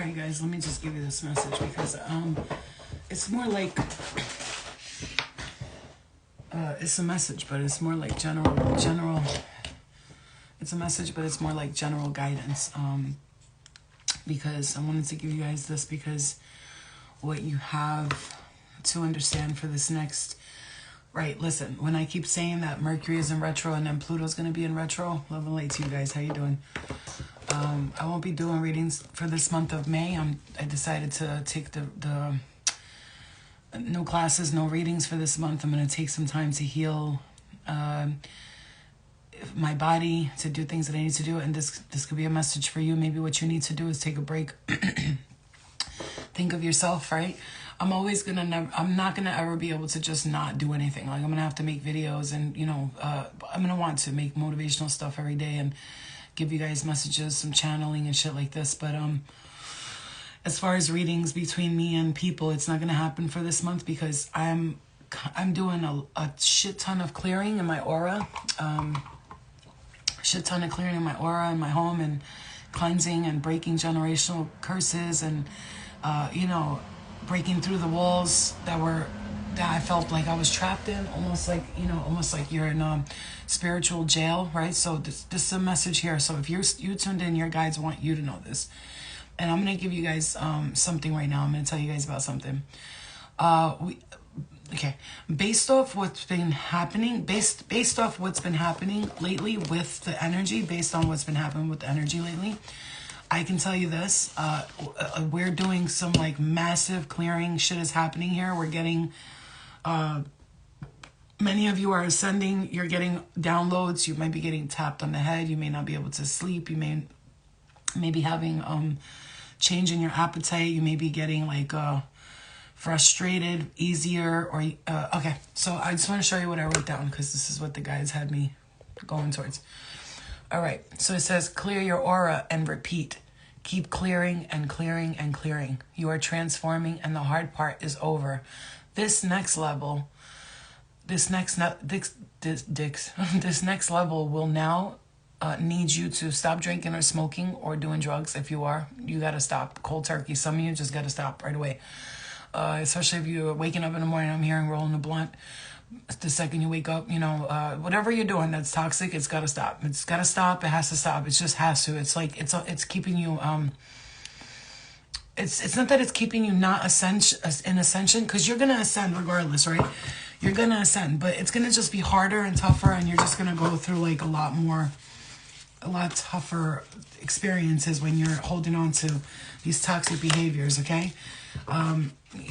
Alright guys, let me just give you this message because it's more like it's a message, but it's more like general it's a message, but it's more like general guidance. Because I wanted to give you guys this because what you have to understand for this next, right, listen, when I keep saying that Mercury is in retro and then Pluto's going to be in retro, love and light to you guys. How you doing? I won't be doing readings for this month of May. I decided to take the no classes, no readings for this month. I'm going to take some time to heal my body, to do things that I need to do. And this could be a message for you. Maybe what you need to do is take a break. Think of yourself, right? I'm not gonna ever be able to just not do anything. Like, I'm gonna have to make videos, and I'm gonna want to make motivational stuff every day and give you guys messages, some channeling and shit like this. But as far as readings between me and people, it's not gonna happen for this month because I'm doing a shit ton of clearing in my aura, shit ton of clearing in my aura and my home, and cleansing and breaking generational curses, and breaking through the walls that I felt like I was trapped in, almost like you're in a spiritual jail, right? So this is a message here. So if you tuned in, your guides want you to know this. And I'm going to give you guys something right now. I'm going to tell you guys about something. Based off what's been happening, based off what's been happening lately with the energy, based on what's been happening with the energy lately, I can tell you this, we're doing some like massive clearing. Shit is happening here. We're getting, many of you are ascending. You're getting downloads. You might be getting tapped on the head. You may not be able to sleep. You may be having change in your appetite. You may be getting like frustrated, easier, or okay. So I just want to show you what I wrote down because this is what the guides had me going towards. All right, so it says, clear your aura and repeat. Keep clearing and clearing and clearing. You are transforming and the hard part is over. This next level level will now need you to stop drinking or smoking or doing drugs. If you are, you got to stop cold turkey. Some of you just got to stop right away. Especially if you're waking up in the morning, I'm hearing rolling a blunt. The second you wake up, whatever you're doing that's toxic, it's got to stop. It's got to stop. It has to stop. It just has to. It's like it's keeping you it's not that it's keeping you not in ascension, because you're gonna ascend regardless, right? You're gonna ascend, but it's gonna just be harder and tougher, and you're just gonna go through like a lot tougher experiences when you're holding on to these toxic behaviors. Okay.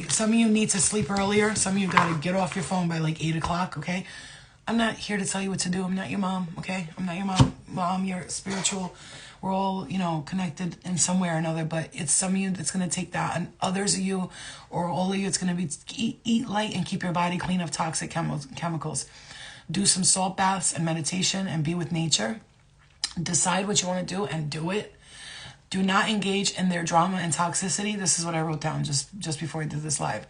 Some of you need to sleep earlier. Some of you got to get off your phone by like 8 o'clock. Okay. I'm not here to tell you what to do. I'm not your mom. Okay. I'm not your mom. You're spiritual. We're all, connected in some way or another, but it's some of you that's going to take that, and others of you, or all of you, it's going to be eat light and keep your body clean of toxic chemicals. Do some salt baths and meditation and be with nature. Decide what you want to do and do it. Do not engage in their drama and toxicity. This is what I wrote down just before I did this live.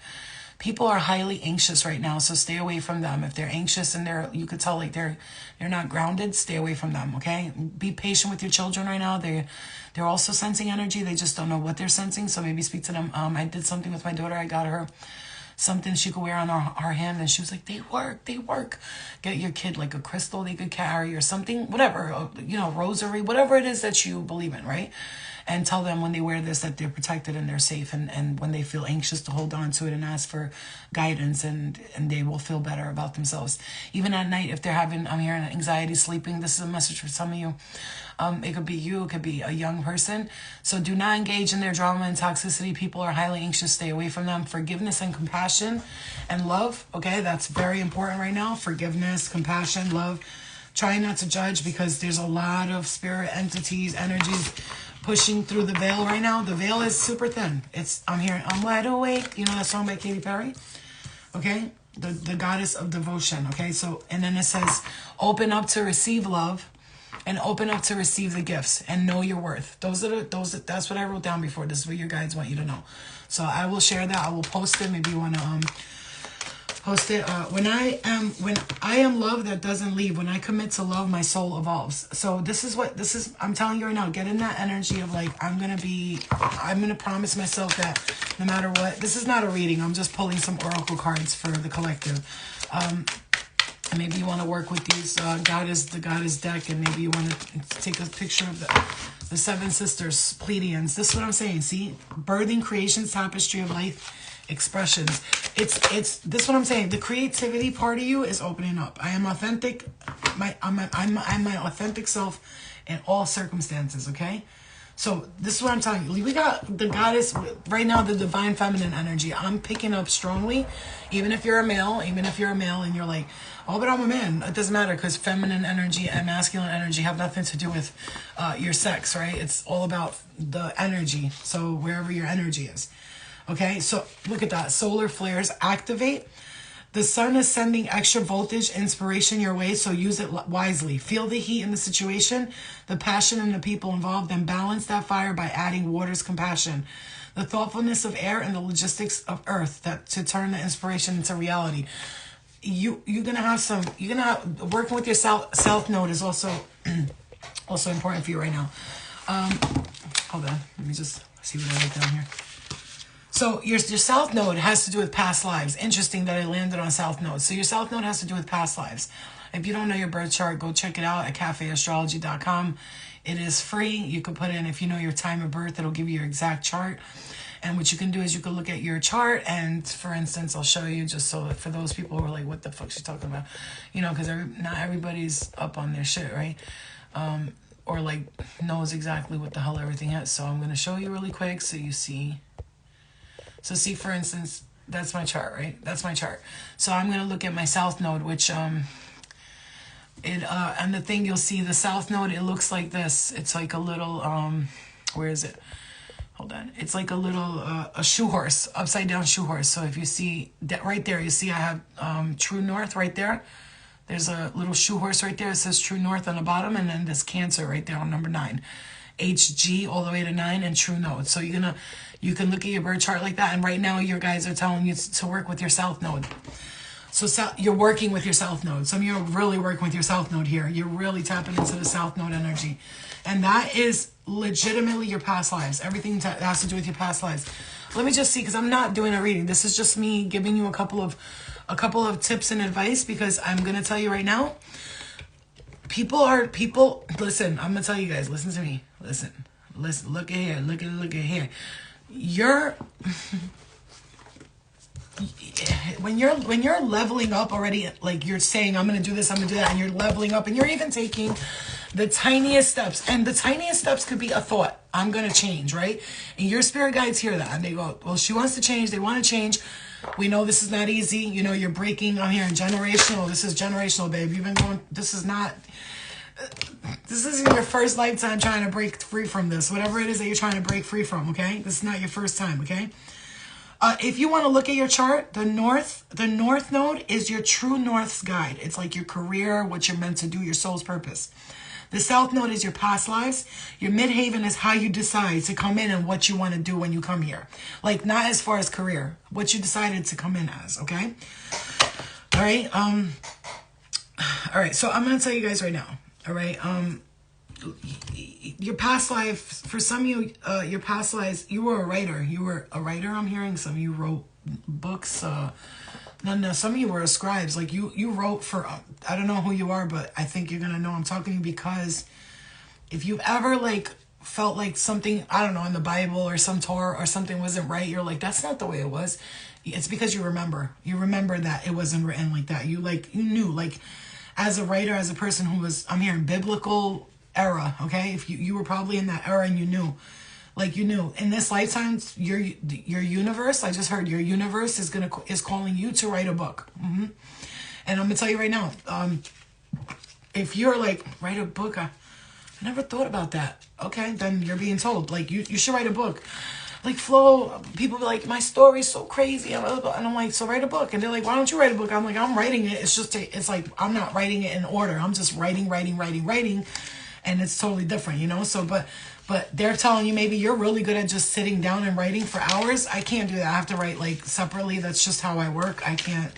People are highly anxious right now, so stay away from them. If they're anxious and you could tell like they're not grounded, stay away from them, okay? Be patient with your children right now. They're also sensing energy. They just don't know what they're sensing, so maybe speak to them. I did something with my daughter. I got her something she could wear on her hand, and she was like, they work. Get your kid like a crystal they could carry or something, whatever, rosary, whatever it is that you believe in, right? And tell them when they wear this that they're protected and they're safe, and when they feel anxious to hold on to it and ask for guidance, and they will feel better about themselves. Even at night, if they're having, I'm hearing anxiety sleeping, this is a message for some of you. It could be you, it could be a young person. So do not engage in their drama and toxicity. People are highly anxious, stay away from them. Forgiveness and compassion and love, okay? That's very important right now. Forgiveness, compassion, love. Try not to judge, because there's a lot of spirit entities, energies pushing through the veil right now. The veil is super thin. I'm hearing, I'm wide awake. You know that song by Katy Perry? Okay? The goddess of devotion. Okay? So, and then it says, open up to receive love, and open up to receive the gifts, and know your worth. That's what I wrote down before. This is what your guides want you to know. So I will share that. I will post it. Maybe you want to Post it. When I am love that doesn't leave. When I commit to love, my soul evolves. So this is. I'm telling you right now. Get in that energy of like I'm gonna promise myself that no matter what. This is not a reading. I'm just pulling some oracle cards for the collective. And maybe you want to work with these the goddess deck, and maybe you want to take a picture of the seven sisters, Pleiadians. This is what I'm saying. See, birthing, creations, tapestry of life. Expressions. It's this is what I'm saying. The creativity part of you is opening up. I am authentic. I'm my authentic self in all circumstances. Okay, so this is what I'm telling you. We got the goddess right now, the divine feminine energy. I'm picking up strongly, even if you're a male, and you're like, oh, but I'm a man. It doesn't matter because feminine energy and masculine energy have nothing to do with your sex, right? It's all about the energy. So wherever your energy is. Okay, so look at that. Solar flares activate. The sun is sending extra voltage, inspiration your way, so use it wisely. Feel the heat in the situation, the passion in the people involved, and balance that fire by adding water's compassion. The thoughtfulness of air and the logistics of earth that to turn the inspiration into reality. You're gonna have working with your south node is also also important for you right now. Hold on, let me just see what I write down here. So your south node has to do with past lives. Interesting that I landed on south node. So your south node has to do with past lives. If you don't know your birth chart, go check it out at cafeastrology.com. It is free. You can put in, if you know your time of birth, it'll give you your exact chart. And what you can do is you can look at your chart, and for instance, I'll show you just so that for those people who are like, what the fuck she talking about? You know, because not everybody's up on their shit, right? Or like knows exactly what the hell everything is. So I'm going to show you really quick so you see. So see, for instance, that's my chart, right? That's my chart. So I'm going to look at my south node, which, and the thing you'll see, the south node, it looks like this. It's like a little, where is it? Hold on. It's like a little, a shoe horse, upside down shoe horse. So if you see that right there, you see I have True North right there. There's a little shoe horse right there. It says True North on the bottom, and then there's Cancer right there on number 9. HG all the way to 9 and True Node. So you can look at your birth chart like that, and right now your guys are telling you to work with your south node. So you're working with your south node. Some of you are really working with your south node here. You're really tapping into the south node energy, and that is legitimately your past lives. Everything that has to do with your past lives. Let me just see, because I'm not doing a reading. This is just me giving you a couple of tips and advice, because I'm gonna tell you right now. People. Listen, I'm gonna tell you guys. Listen to me. Listen. Look at here. Look at here. When you're leveling up already, like you're saying, I'm gonna do this, I'm gonna do that, and you're leveling up, and you're even taking the tiniest steps, and the tiniest steps could be a thought. I'm gonna change, right? And your spirit guides hear that, and they go, well, she wants to change. They want to change. We know this is not easy. You know, you're breaking. I'm hearing generational. This is generational, babe. You've been going. This isn't your first lifetime trying to break free from this. Whatever it is that you're trying to break free from, okay? This is not your first time, okay? If you want to look at your chart, the north node is your true north's guide. It's like your career, what you're meant to do, your soul's purpose. The south node is your past lives. Your midhaven is how you decide to come in and what you want to do when you come here. Like, not as far as career, what you decided to come in as, okay? All right. All right. So I'm going to tell you guys right now. All right. Your past life, for some of you, your past lives, you were a writer. I'm hearing some of you wrote books. No, some of you were scribes. Like you wrote for, I don't know who you are, but I think you're going to know I'm talking to you, because if you've ever like felt like something, I don't know, in the Bible or some Torah or something wasn't right, you're like, that's not the way it was. It's because you remember that it wasn't written like that. You knew, like, as a writer, as a person who was, I'm hearing biblical era, okay? If you were probably in that era and you knew, in this lifetime, your universe, I just heard your universe is calling you to write a book. And I'm gonna tell you right now, if you're like, write a book, I never thought about that. Okay, then you're being told, like, you should write a book. Like, Flo, people be like, my story's so crazy, and I'm like, so write a book. And they're like, why don't you write a book? I'm like, I'm writing it. It's like, I'm not writing it in order. I'm just writing. And it's totally different, you know? So, but they're telling you maybe you're really good at just sitting down and writing for hours. I can't do that. I have to write, like, separately. That's just how I work. I can't,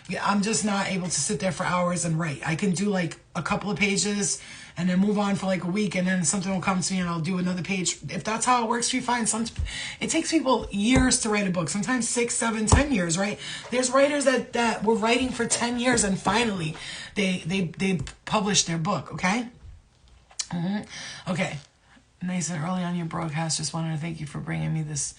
Yeah, I'm just not able to sit there for hours and write. I can do like a couple of pages and then move on for like a week, and then something will come to me and I'll do another page. If that's how it works for you, fine. It takes people years to write a book, sometimes 6, 7, 10 years, right? There's writers that were writing for 10 years and finally they published their book, okay? Okay. Nice and early on your broadcast. Just wanted to thank you for bringing me this.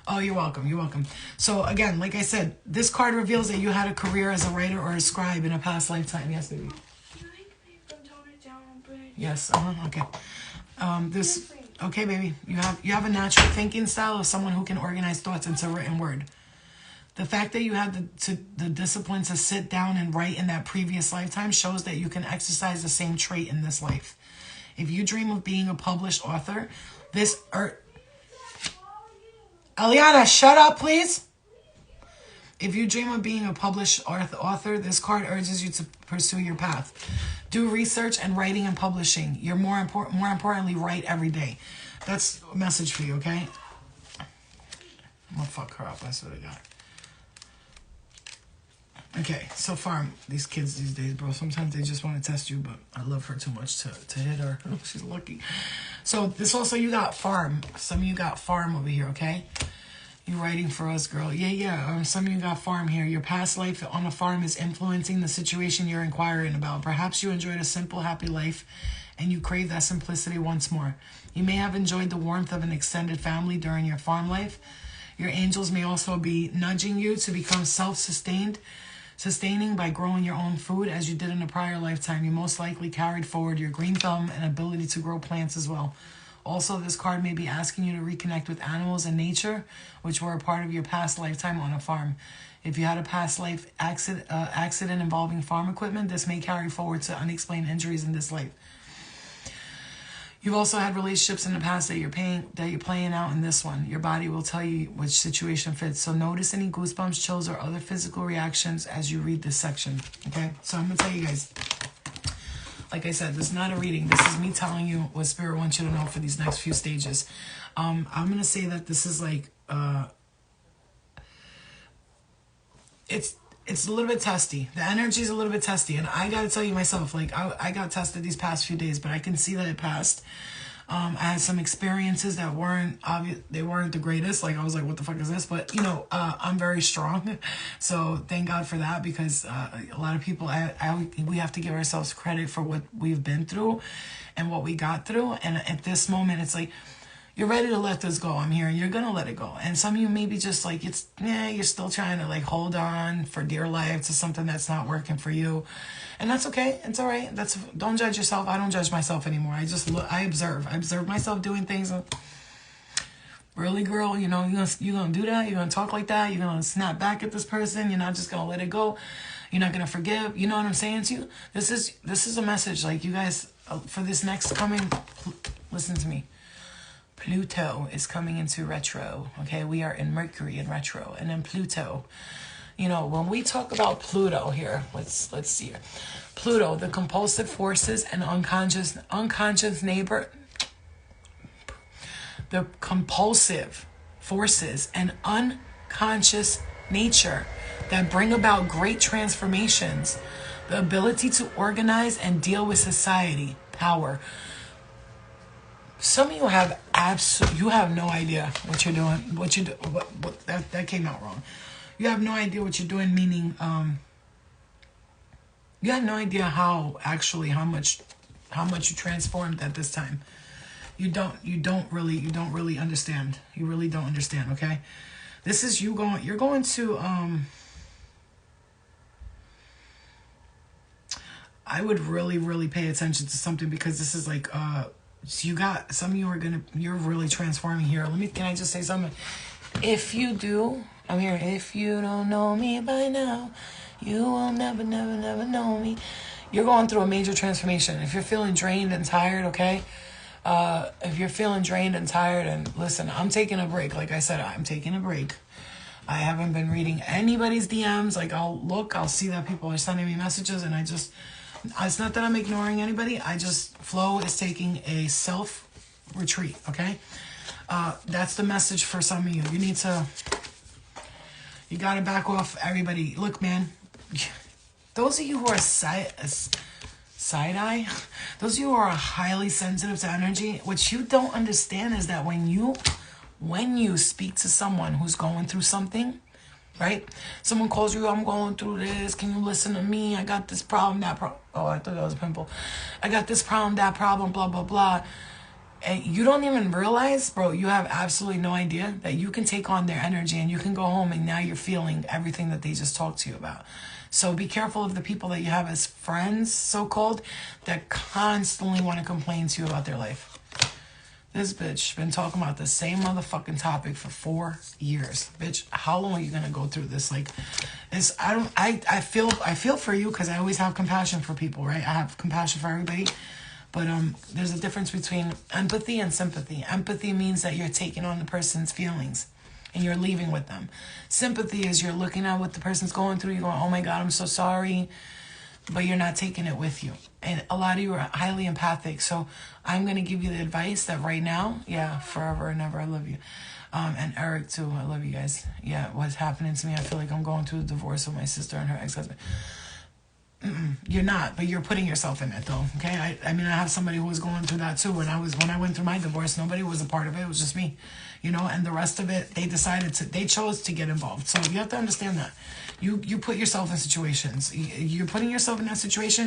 Oh, you're welcome. You're welcome. So again, like I said, this card reveals that you had a career as a writer or a scribe in a past lifetime. Yes, baby. Can I please tone it down a bit? Yes. Okay. Okay, baby. You have a natural thinking style of someone who can organize thoughts into written word. The fact that you had the discipline to sit down and write in that previous lifetime shows that you can exercise the same trait in this life. If you dream of being a published author, Eliana, shut up, please. If you dream of being a published author, this card urges you to pursue your path. Do research and writing and publishing. You're more importantly, write every day. That's a message for you, okay? I'm gonna fuck her up, I swear to God. Okay, so far, these kids these days, bro, sometimes they just want to test you, but I love her too much to hit her. She's lucky. So this also, you got farm. Some of you got farm over here, okay? You writing for us, girl. Yeah. Some of you got farm here. Your past life on a farm is influencing the situation you're inquiring about. Perhaps you enjoyed a simple, happy life, and you crave that simplicity once more. You may have enjoyed the warmth of an extended family during your farm life. Your angels may also be nudging you to become sustaining by growing your own food as you did in a prior lifetime. You most likely carried forward your green thumb and ability to grow plants as well. Also, this card may be asking you to reconnect with animals and nature, which were a part of your past lifetime on a farm. If you had a past life accident involving farm equipment, this may carry forward to unexplained injuries in this life. You've also had relationships in the past that you're playing out in this one. Your body will tell you which situation fits. So notice any goosebumps, chills, or other physical reactions as you read this section. Okay? So I'm going to tell you guys, like I said, this is not a reading. This is me telling you what Spirit wants you to know for these next few stages. I'm going to say that this is like, it's a little bit testy. The energy is a little bit testy. And I got to tell you myself, like, I got tested these past few days, but I can see that it passed. I had some experiences that weren't obvious. They weren't the greatest. Like, I was like, what the fuck is this? But, you know, I'm very strong. So thank God for that, because a lot of people, we have to give ourselves credit for what we've been through and what we got through. And at this moment, it's like, you're ready to let this go. I'm here, and you're going to let it go. And some of you maybe just like, you're still trying to like hold on for dear life to something that's not working for you. And that's okay. It's all right. Don't judge yourself. I don't judge myself anymore. I observe. I observe myself doing things. Really, girl, you know, you're gonna do that. You're gonna talk like that. You're gonna snap back at this person. You're not just gonna let it go. You're not gonna forgive. You know what I'm saying to you? This is a message. Like, you guys, for this next coming, listen to me. Pluto is coming into retro, okay? We are in Mercury in retro, and then Pluto. You know, when we talk about Pluto here, let's see here. Pluto, the compulsive forces and unconscious neighbor. The compulsive forces and unconscious nature that bring about great transformations. The ability to organize and deal with society, power. Some of you have you have no idea what you're doing. That came out wrong. You have no idea what you're doing, meaning you have no idea how much you transformed at this time. You don't really understand. You really don't understand, okay? This is you're going to I would really pay attention to something, because this is like so you got some of you you're really transforming here. Can I just say something? If you do, I'm here. If you don't know me by now, you will never know me. You're going through a major transformation. If you're feeling drained and tired, okay? If you're feeling drained and tired, and listen, I'm taking a break. Like I said, I'm taking a break. I haven't been reading anybody's DMs. Like, I'll see that people are sending me messages, and it's not that I'm ignoring anybody. Flo is taking a self-retreat, okay? That's the message for some of you. You got to back off everybody. Look, man, those of you who are side-eye, those of you who are highly sensitive to energy, what you don't understand is that when you speak to someone who's going through something, right? Someone calls you, I'm going through this. Can you listen to me? I got this problem, that problem. Oh, I thought that was a pimple. I got this problem, that problem, blah, blah, blah. And you don't even realize, bro, you have absolutely no idea that you can take on their energy and you can go home and now you're feeling everything that they just talked to you about. So be careful of the people that you have as friends, so-called, that constantly want to complain to you about their life. This bitch been talking about the same motherfucking topic for 4 years. Bitch, how long are you gonna go through this? Like, I feel for you because I always have compassion for people, right? I have compassion for everybody. But there's a difference between empathy and sympathy. Empathy means that you're taking on the person's feelings and you're leaving with them. Sympathy is you're looking at what the person's going through. You're going, oh my God, I'm so sorry. But you're not taking it with you. And a lot of you are highly empathic. So I'm going to give you the advice that right now, yeah, forever and ever, I love you. And Eric too, I love you guys. Yeah, what's happening to me, I feel like I'm going through a divorce with my sister and her ex-husband. You're not, but you're putting yourself in it though, okay? I mean, I have somebody who was going through that too. When I went through my divorce, nobody was a part of it. It was just me, you know, and the rest of it, they chose to get involved. So you have to understand that. You put yourself in situations. You're putting yourself in that situation,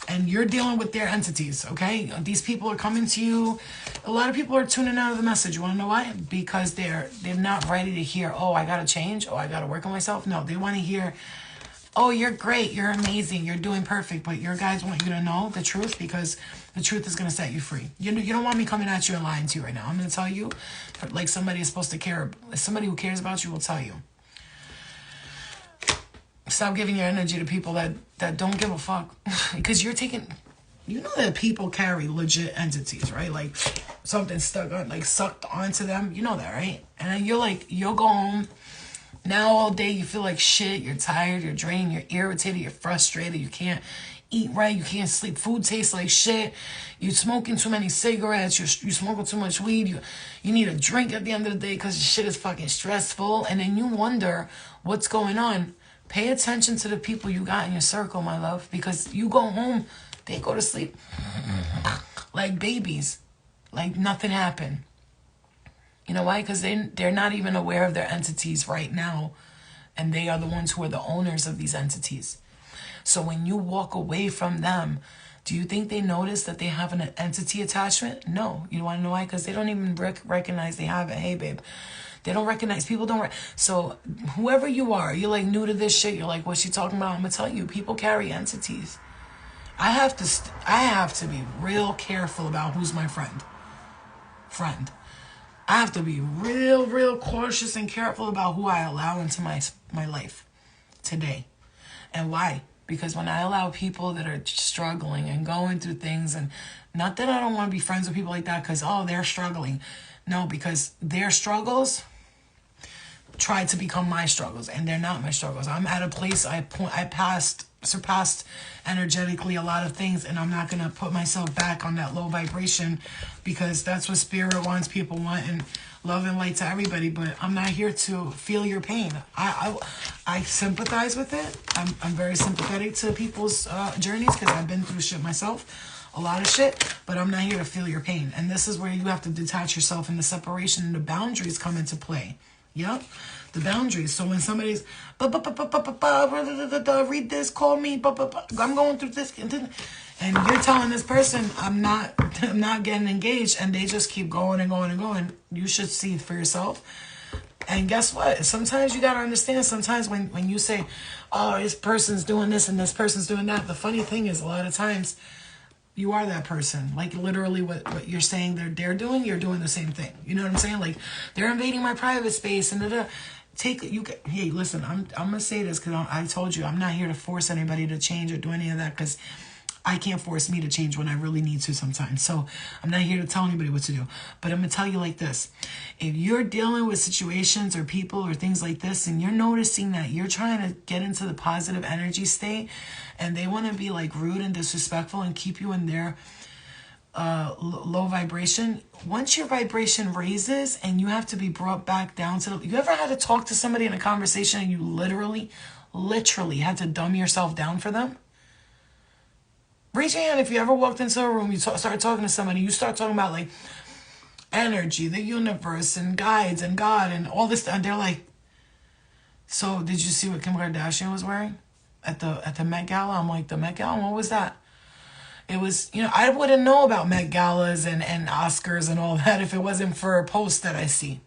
and you're dealing with their entities, okay? These people are coming to you. A lot of people are tuning out of the message. You want to know why? Because they're not ready to hear, oh, I got to change. Oh, I got to work on myself. No, they want to hear, oh, you're great, you're amazing, you're doing perfect, but your guys want you to know the truth because the truth is going to set you free. You don't want me coming at you and lying to you right now. I'm going to tell you, like somebody is supposed to care. Somebody who cares about you will tell you. Stop giving your energy to people that don't give a fuck. Because you're taking, you know that people carry legit entities, right? Like something sucked onto them. You know that, right? And then you'll go home. Now all day you feel like shit, you're tired, you're drained, you're irritated, you're frustrated, you can't eat right, you can't sleep, food tastes like shit, you're smoking too many cigarettes, you're smoking too much weed, you need a drink at the end of the day because shit is fucking stressful, and then you wonder what's going on. Pay attention to the people you got in your circle, my love, because you go home, they go to sleep like babies, like nothing happened. You know why? Because they're not even aware of their entities right now. And they are the ones who are the owners of these entities. So when you walk away from them, do you think they notice that they have an entity attachment? No. You want to know why? Because they don't even recognize they have it. Hey, babe. They don't recognize. People don't. So whoever you are, you're like new to this shit. You're like, what's she talking about? I'm going to tell you, people carry entities. I have to be real careful about who's my friend. I have to be real cautious and careful about who I allow into my life today. And why? Because when I allow people that are struggling and going through things, and not that I don't want to be friends with people like that because, oh, they're struggling. No, because their struggles try to become my struggles, and they're not my struggles. I'm at a place I surpassed energetically a lot of things, and I'm not going to put myself back on that low vibration because that's what spirit wants. People want and love and light to everybody, but I'm not here to feel your pain. I sympathize with it. I'm very sympathetic to people's journeys because I've been through shit myself, a lot of shit, but I'm not here to feel your pain. And this is where you have to detach yourself, and the separation and the boundaries come into play. Yep, the boundaries. So when somebody's read this, call me, I'm going through this, and you're telling this person I'm not getting engaged, and they just keep going and going and going, you should see it for yourself. And guess what? Sometimes you gotta understand. Sometimes when you say, oh, this person's doing this and this person's doing that, the funny thing is a lot of times you are that person. Like literally what you're saying they're doing, you're doing the same thing. You know what I'm saying? Like they're invading my private space and hey, listen, I'm gonna say this because I told you I'm not here to force anybody to change or do any of that because I can't force me to change when I really need to sometimes. So I'm not here to tell anybody what to do. But I'm gonna tell you like this. If you're dealing with situations or people or things like this and you're noticing that you're trying to get into the positive energy state and they want to be like rude and disrespectful and keep you in their low vibration, once your vibration raises and you have to be brought back down to you ever had to talk to somebody in a conversation and you literally literally had to dumb yourself down for them? Raise your hand if you ever walked into a room, you start talking to somebody, you start talking about like energy, the universe, and guides, and God, and all this, and they're like, so did you see what Kim Kardashian was wearing at the Met Gala? I'm like, the Met Gala? What was that? It was, I wouldn't know about Met Galas and Oscars and all that if it wasn't for a post that I see.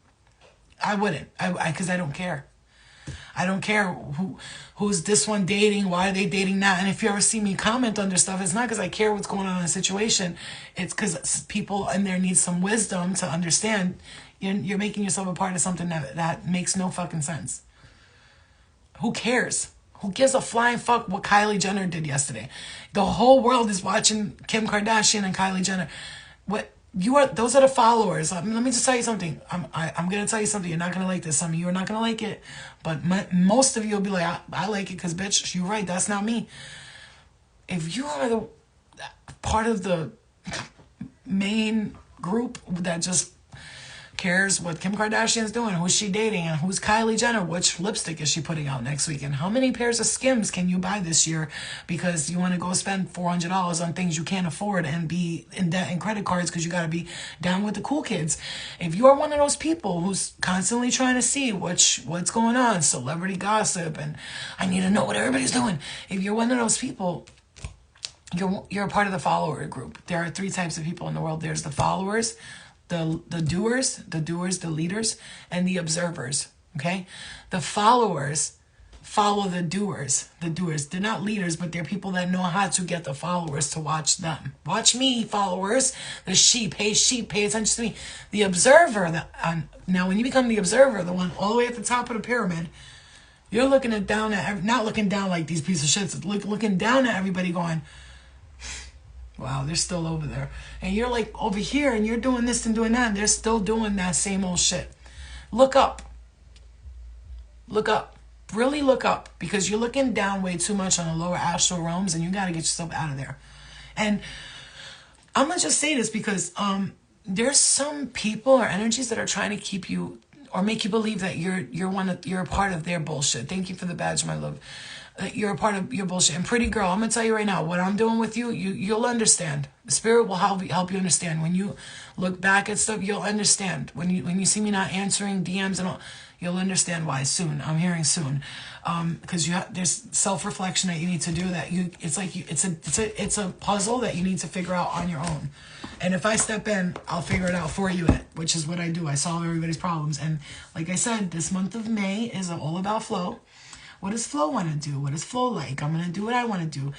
I wouldn't, because I don't care. I don't care who's this one dating, why are they dating that. And if you ever see me comment under stuff, it's not because I care what's going on in a situation. It's because people in there need some wisdom to understand you're making yourself a part of something that makes no fucking sense. Who cares? Who gives a flying fuck what Kylie Jenner did yesterday? The whole world is watching Kim Kardashian and Kylie Jenner. Those are the followers. Let me just tell you something. I'm going to tell you something. You're not going to like this. Some of you are not going to like it. But most of you will be like, I like it because, bitch, you're right. That's not me. If you are the part of the main group that just cares what Kim Kardashian's doing, who's she dating, and who's Kylie Jenner, which lipstick is she putting out next week, and how many pairs of Skims can you buy this year because you want to go spend $400 on things you can't afford and be in debt and credit cards because you got to be down with the cool kids. If you're one of those people who's constantly trying to see what's going on, celebrity gossip, and I need to know what everybody's doing, if you're one of those people, you're a part of the follower group. There are 3 types of people in the world. There's the followers, the doers, the leaders, and the observers, okay? The followers follow the doers. The doers, they're not leaders, but they're people that know how to get the followers to watch them. Watch me, followers. The sheep, pay attention to me. The observer, now when you become the observer, the one all the way at the top of the pyramid, you're looking down at, not looking down like these pieces of shits, looking down at everybody going, wow, they're still over there. And you're like over here and you're doing this and doing that and they're still doing that same old shit. Look up. Look up. Really look up, because you're looking down way too much on the lower astral realms and you got to get yourself out of there. And I'm going to just say this because there's some people or energies that are trying to keep you or make you believe that you're a part of their bullshit. Thank you for the badge, my love. You're a part of your bullshit. And pretty girl, I'm going to tell you right now, what I'm doing with you'll understand. The spirit will help you understand. When you look back at stuff, you'll understand. When you see me not answering DMs and all, you'll understand why soon. I'm hearing soon. Because there's self-reflection that you need to do it's a puzzle that you need to figure out on your own. And if I step in, I'll figure it out for you, which is what I do. I solve everybody's problems. And like I said, this month of May is all about flow. What does flow want to do? What is flow like? I'm going to do what I want to do.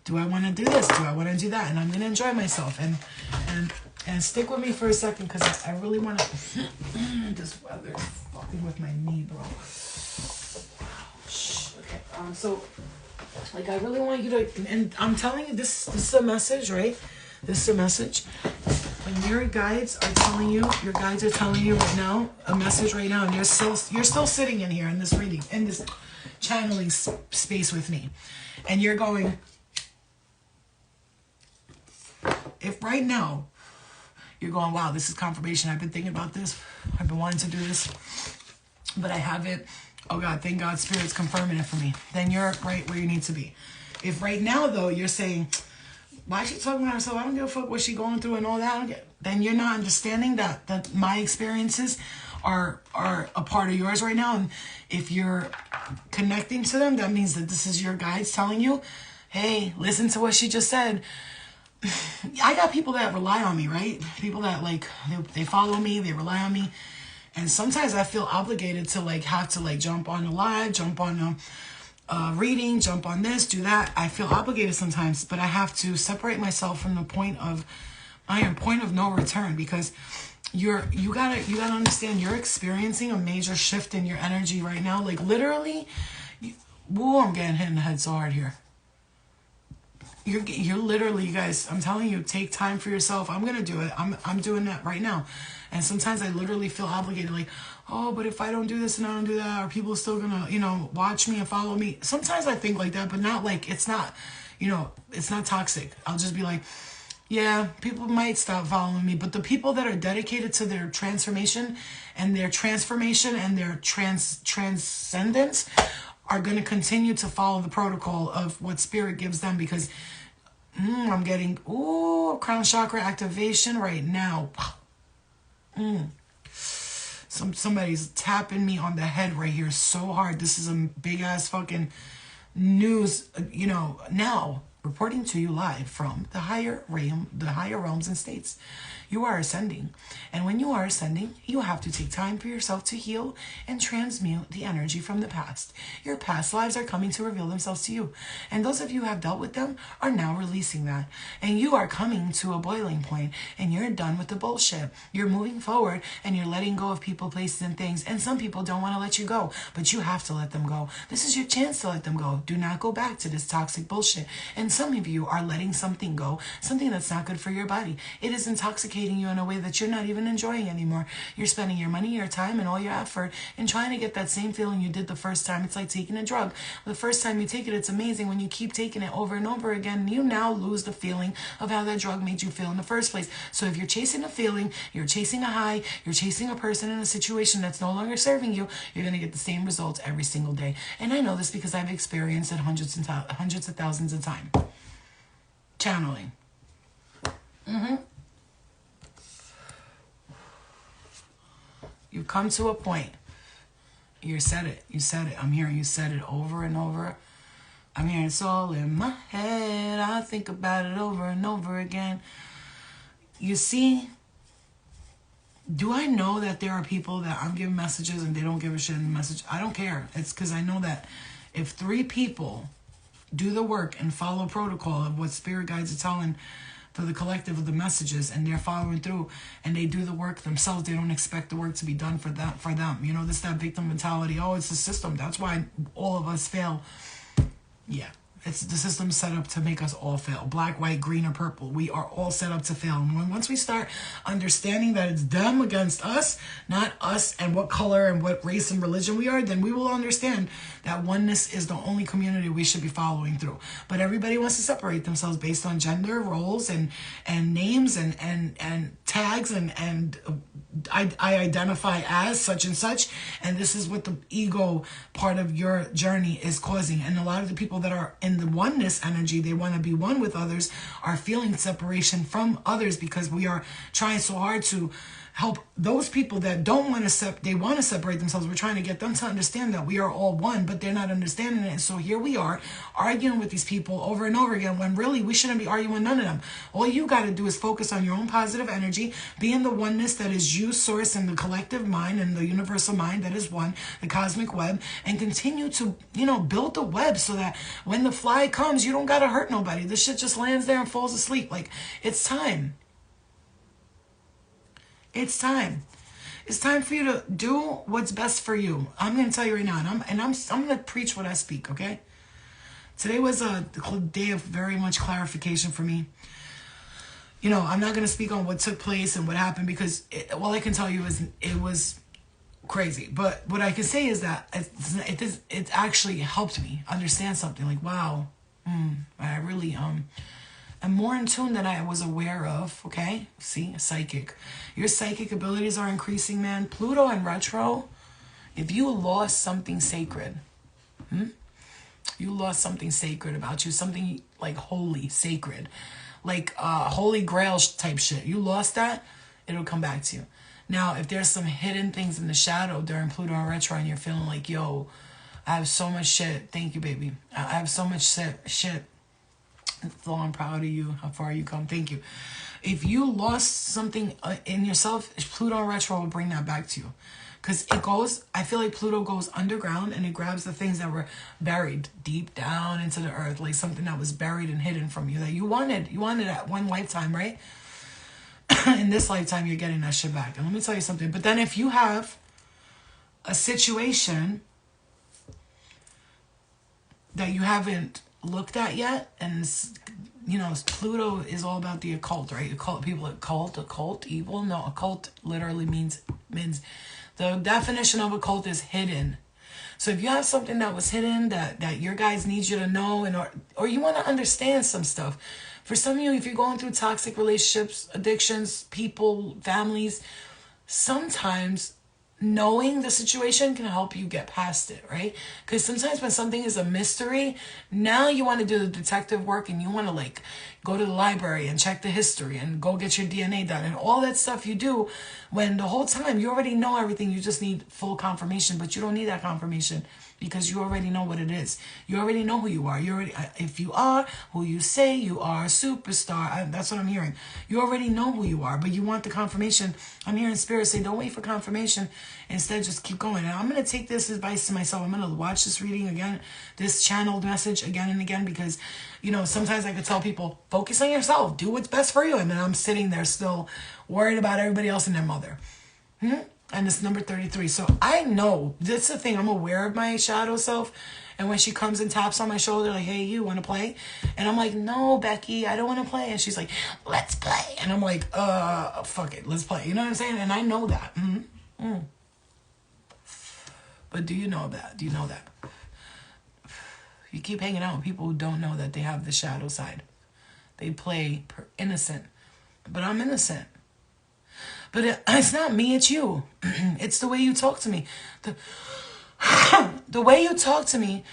Do I want to do this? Do I want to do that? And I'm going to enjoy myself. And stick with me for a second because I really want to... This weather is fucking with my knee, bro. Okay. So, like, I really want you to... And I'm telling you, this is a message, right? This is a message. When your guides are telling you, right now, a message right now, and you're still sitting in here in this reading, in this channeling space with me, and you're going, if right now you're going, wow, this is confirmation, I've been thinking about this, I've been wanting to do this, but I haven't, oh God, thank God Spirit's confirming it for me, then you're right where you need to be. If right now though you're saying, why is she talking about herself, I don't give a fuck what she's going through and all that, then you're not understanding that my experiences are a part of yours right now. And if you're connecting to them, that means that this is your guides telling you, hey, listen to what she just said. I got people that rely on me, right? People that they follow me, they rely on me. And sometimes I feel obligated to have to jump on the live, jump on the reading, jump on this, do that. I feel obligated sometimes, but I have to separate myself from the point of no return, because you gotta understand you're experiencing a major shift in your energy right now. Like literally, I'm getting hit in the head so hard here. You're literally, you guys, I'm telling you, take time for yourself. I'm gonna do it. I'm doing that right now. And sometimes I literally feel obligated, like, oh, but if I don't do this and I don't do that, are people still gonna, watch me and follow me? Sometimes I think like that, but not like, it's not, it's not toxic. I'll just be like, yeah, people might stop following me, but the people that are dedicated to their transformation and their transcendence are going to continue to follow the protocol of what spirit gives them, because I'm getting, crown chakra activation right now. Somebody's tapping me on the head right here so hard. This is a big ass fucking news, now reporting to you live from the higher realms and states. You are ascending. And when you are ascending, you have to take time for yourself to heal and transmute the energy from the past. Your past lives are coming to reveal themselves to you. And those of you who have dealt with them are now releasing that. And you are coming to a boiling point, and you're done with the bullshit. You're moving forward, and you're letting go of people, places, and things. And some people don't want to let you go, but you have to let them go. This is your chance to let them go. Do not go back to this toxic bullshit. And some of you are letting something go, something that's not good for your body. It is intoxicating you in a way that you're not even enjoying anymore. You're spending your money, your time, and all your effort in trying to get that same feeling you did the first time. It's like taking a drug. The first time you take it, it's amazing. When you keep taking it over and over again, you now lose the feeling of how that drug made you feel in the first place. So if you're chasing a feeling, you're chasing a high, you're chasing a person in a situation that's no longer serving you, you're going to get the same results every single day. And I know this because I've experienced it hundreds of thousands of times. Channeling. You come to a point. You said it. I'm hearing you said it over and over. I'm hearing it's all in my head. I think about it over and over again. You see, do I know that there are people that I'm giving messages and they don't give a shit in the message? I don't care. It's because I know that if 3 people do the work and follow protocol of what spirit guides are telling for the collective of the messages, and they're following through and they do the work themselves, they don't expect the work to be done for them. That victim mentality. Oh, it's the system, that's why all of us fail. Yeah, it's the system set up to make us all fail. Black, white, green, or purple. We are all set up to fail. And once we start understanding that it's them against us, not us and what color and what race and religion we are, then we will understand that oneness is the only community we should be following through. But everybody wants to separate themselves based on gender, roles, and names and tags and I identify as such and such, and this is what the ego part of your journey is causing. And a lot of the people that are in the oneness energy, they want to be one with others, are feeling separation from others because we are trying so hard to help those people that don't want to they want to separate themselves. We're trying to get them to understand that we are all one, but they're not understanding it. So here we are arguing with these people over and over again, when really we shouldn't be arguing with none of them. All you got to do is focus on your own positive energy, be in the oneness that is you, source, and the collective mind and the universal mind that is one, the cosmic web, and continue to, build the web so that when the fly comes, you don't got to hurt nobody. The shit just lands there and falls asleep. Like, it's time. It's time. It's time for you to do what's best for you. I'm going to tell you right now, and I'm going to preach what I speak, okay? Today was a day of very much clarification for me. I'm not going to speak on what took place and what happened because all I can tell you is it was crazy. But what I can say is that it actually helped me understand something. Like, wow, I really I'm more in tune than I was aware of, okay? See, psychic. Your psychic abilities are increasing, man. Pluto in retro, if you lost something sacred, you lost something sacred about you, something like holy, sacred, like holy grail type shit. You lost that, it'll come back to you. Now, if there's some hidden things in the shadow during Pluto in retro and you're feeling like, yo, I have so much shit. Thank you, baby. I have so much shit. So I'm proud of you, how far you come. Thank you. If you lost something in yourself, Pluto retro will bring that back to you. Because I feel like Pluto goes underground and it grabs the things that were buried deep down into the earth, like something that was buried and hidden from you that you wanted. You wanted at one lifetime, right? In this lifetime, you're getting that shit back. And let me tell you something. But then if you have a situation that you haven't looked at yet, and Pluto is all about the occult, right? Occult people, occult, evil. No, occult literally means the definition of occult is hidden. So if you have something that was hidden that your guys need you to know, or you want to understand some stuff. For some of you, if you're going through toxic relationships, addictions, people, families, sometimes knowing the situation can help you get past it, right? Because sometimes when something is a mystery, now you want to do the detective work and you want to like go to the library and check the history and go get your DNA done and all that stuff you do when the whole time you already know everything. You just need full confirmation, but you don't need that confirmation because you already know what it is. You already know who you are. You already, if you are who you say you are, a superstar. That's what I'm hearing. You already know who you are, but you want the confirmation. I'm hearing spirit say, don't wait for confirmation. Instead, just keep going. And I'm going to take this advice to myself. I'm going to watch this reading again, this channeled message again and again, because, you know, sometimes I could tell people, focus on yourself, do what's best for you. And then I'm sitting there still worried about everybody else and their mother. And it's number 33. So I know, that's the thing, I'm aware of my shadow self. And when she comes and taps on my shoulder, like, hey, you want to play? And I'm like, no, Becky, I don't want to play. And she's like, let's play. And I'm like, fuck it, let's play. You know what I'm saying? And I know that. But do you know that? Do you know that? You keep hanging out with people who don't know that they have the shadow side. They play innocent. But I'm innocent. But it's not me, it's you. It's the way you talk to me. The way you talk to me,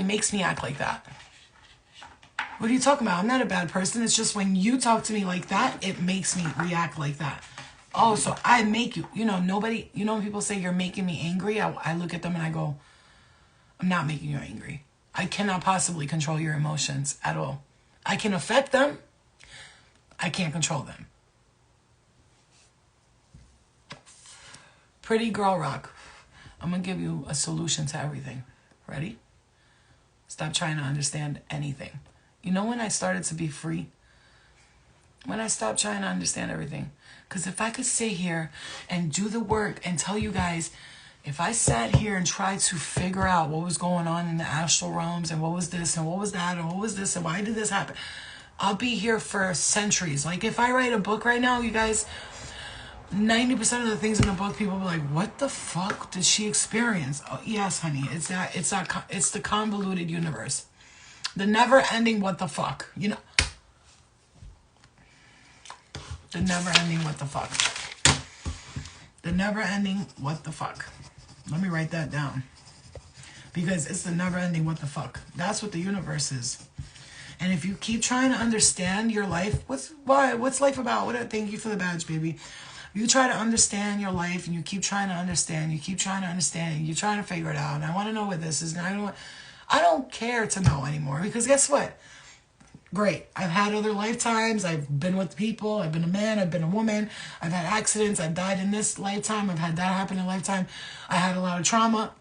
makes me act like that. What are you talking about? I'm not a bad person. It's just when you talk to me like that, it makes me react like that. Oh, so I make you, you know, nobody, you know, when people say you're making me angry, I look at them and I go, I'm not making you angry. I cannot possibly control your emotions at all. I can affect them. I can't control them. Pretty girl rock. I'm going to give you a solution to everything. Ready? Stop trying to understand anything. You know when I started to be free? When I stopped trying to understand everything. Because if I could sit here and do the work and tell you guys, if I sat here and tried to figure out what was going on in the astral realms and what was this and what was that and what was this and why did this happen, I'll be here for centuries. Like if I write a book right now, you guys, 90% of the things in the book, people will be like, what the fuck did she experience? Oh, yes, honey. It's the convoluted universe. The never ending what the fuck. You know. The never ending what the fuck. The never ending what the fuck. Let me write that down. Because it's the never ending what the fuck. That's what the universe is. And if you keep trying to understand your life, what's life about? Thank you for the badge, baby. You try to understand your life and you keep trying to understand, you're trying to figure it out. And I want to know what this is. And I don't care to know anymore because guess what? Great. I've had other lifetimes. I've been with people. I've been a man. I've been a woman. I've had accidents. I've died in this lifetime. I've had that happen in a lifetime. I had a lot of trauma.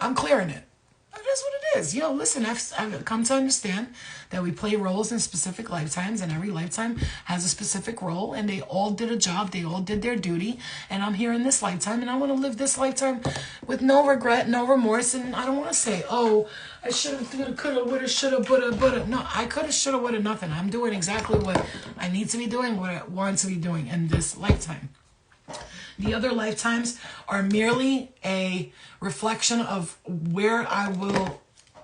I'm clearing it. That's what it is. You know, listen, I've come to understand that we play roles in specific lifetimes and every lifetime has a specific role and they all did a job. They all did their duty. And I'm here in this lifetime and I want to live this lifetime with no regret, no remorse. And I don't want to say, oh, I should have, could have, would have, should have, would have. No, I could have, should have, would have, nothing. I'm doing exactly what I need to be doing, what I want to be doing in this lifetime. The other lifetimes are merely a reflection of where I will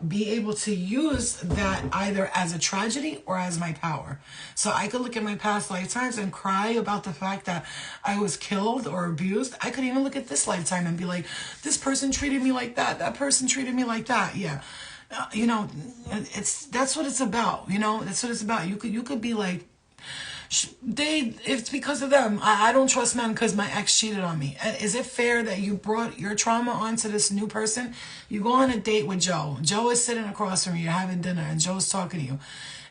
be able to use that either as a tragedy or as my power. So I could look at my past lifetimes and cry about the fact that I was killed or abused. I could even look at this lifetime and be like, this person treated me like that. That person treated me like that. Yeah. You know, that's what it's about. You know, that's what it's about. You could be like, it's because of them. I don't trust men because my ex cheated on me. Is it fair that you brought your trauma onto this new person? You go on a date with Joe. Joe is sitting across from you. You're having dinner and Joe's talking to you.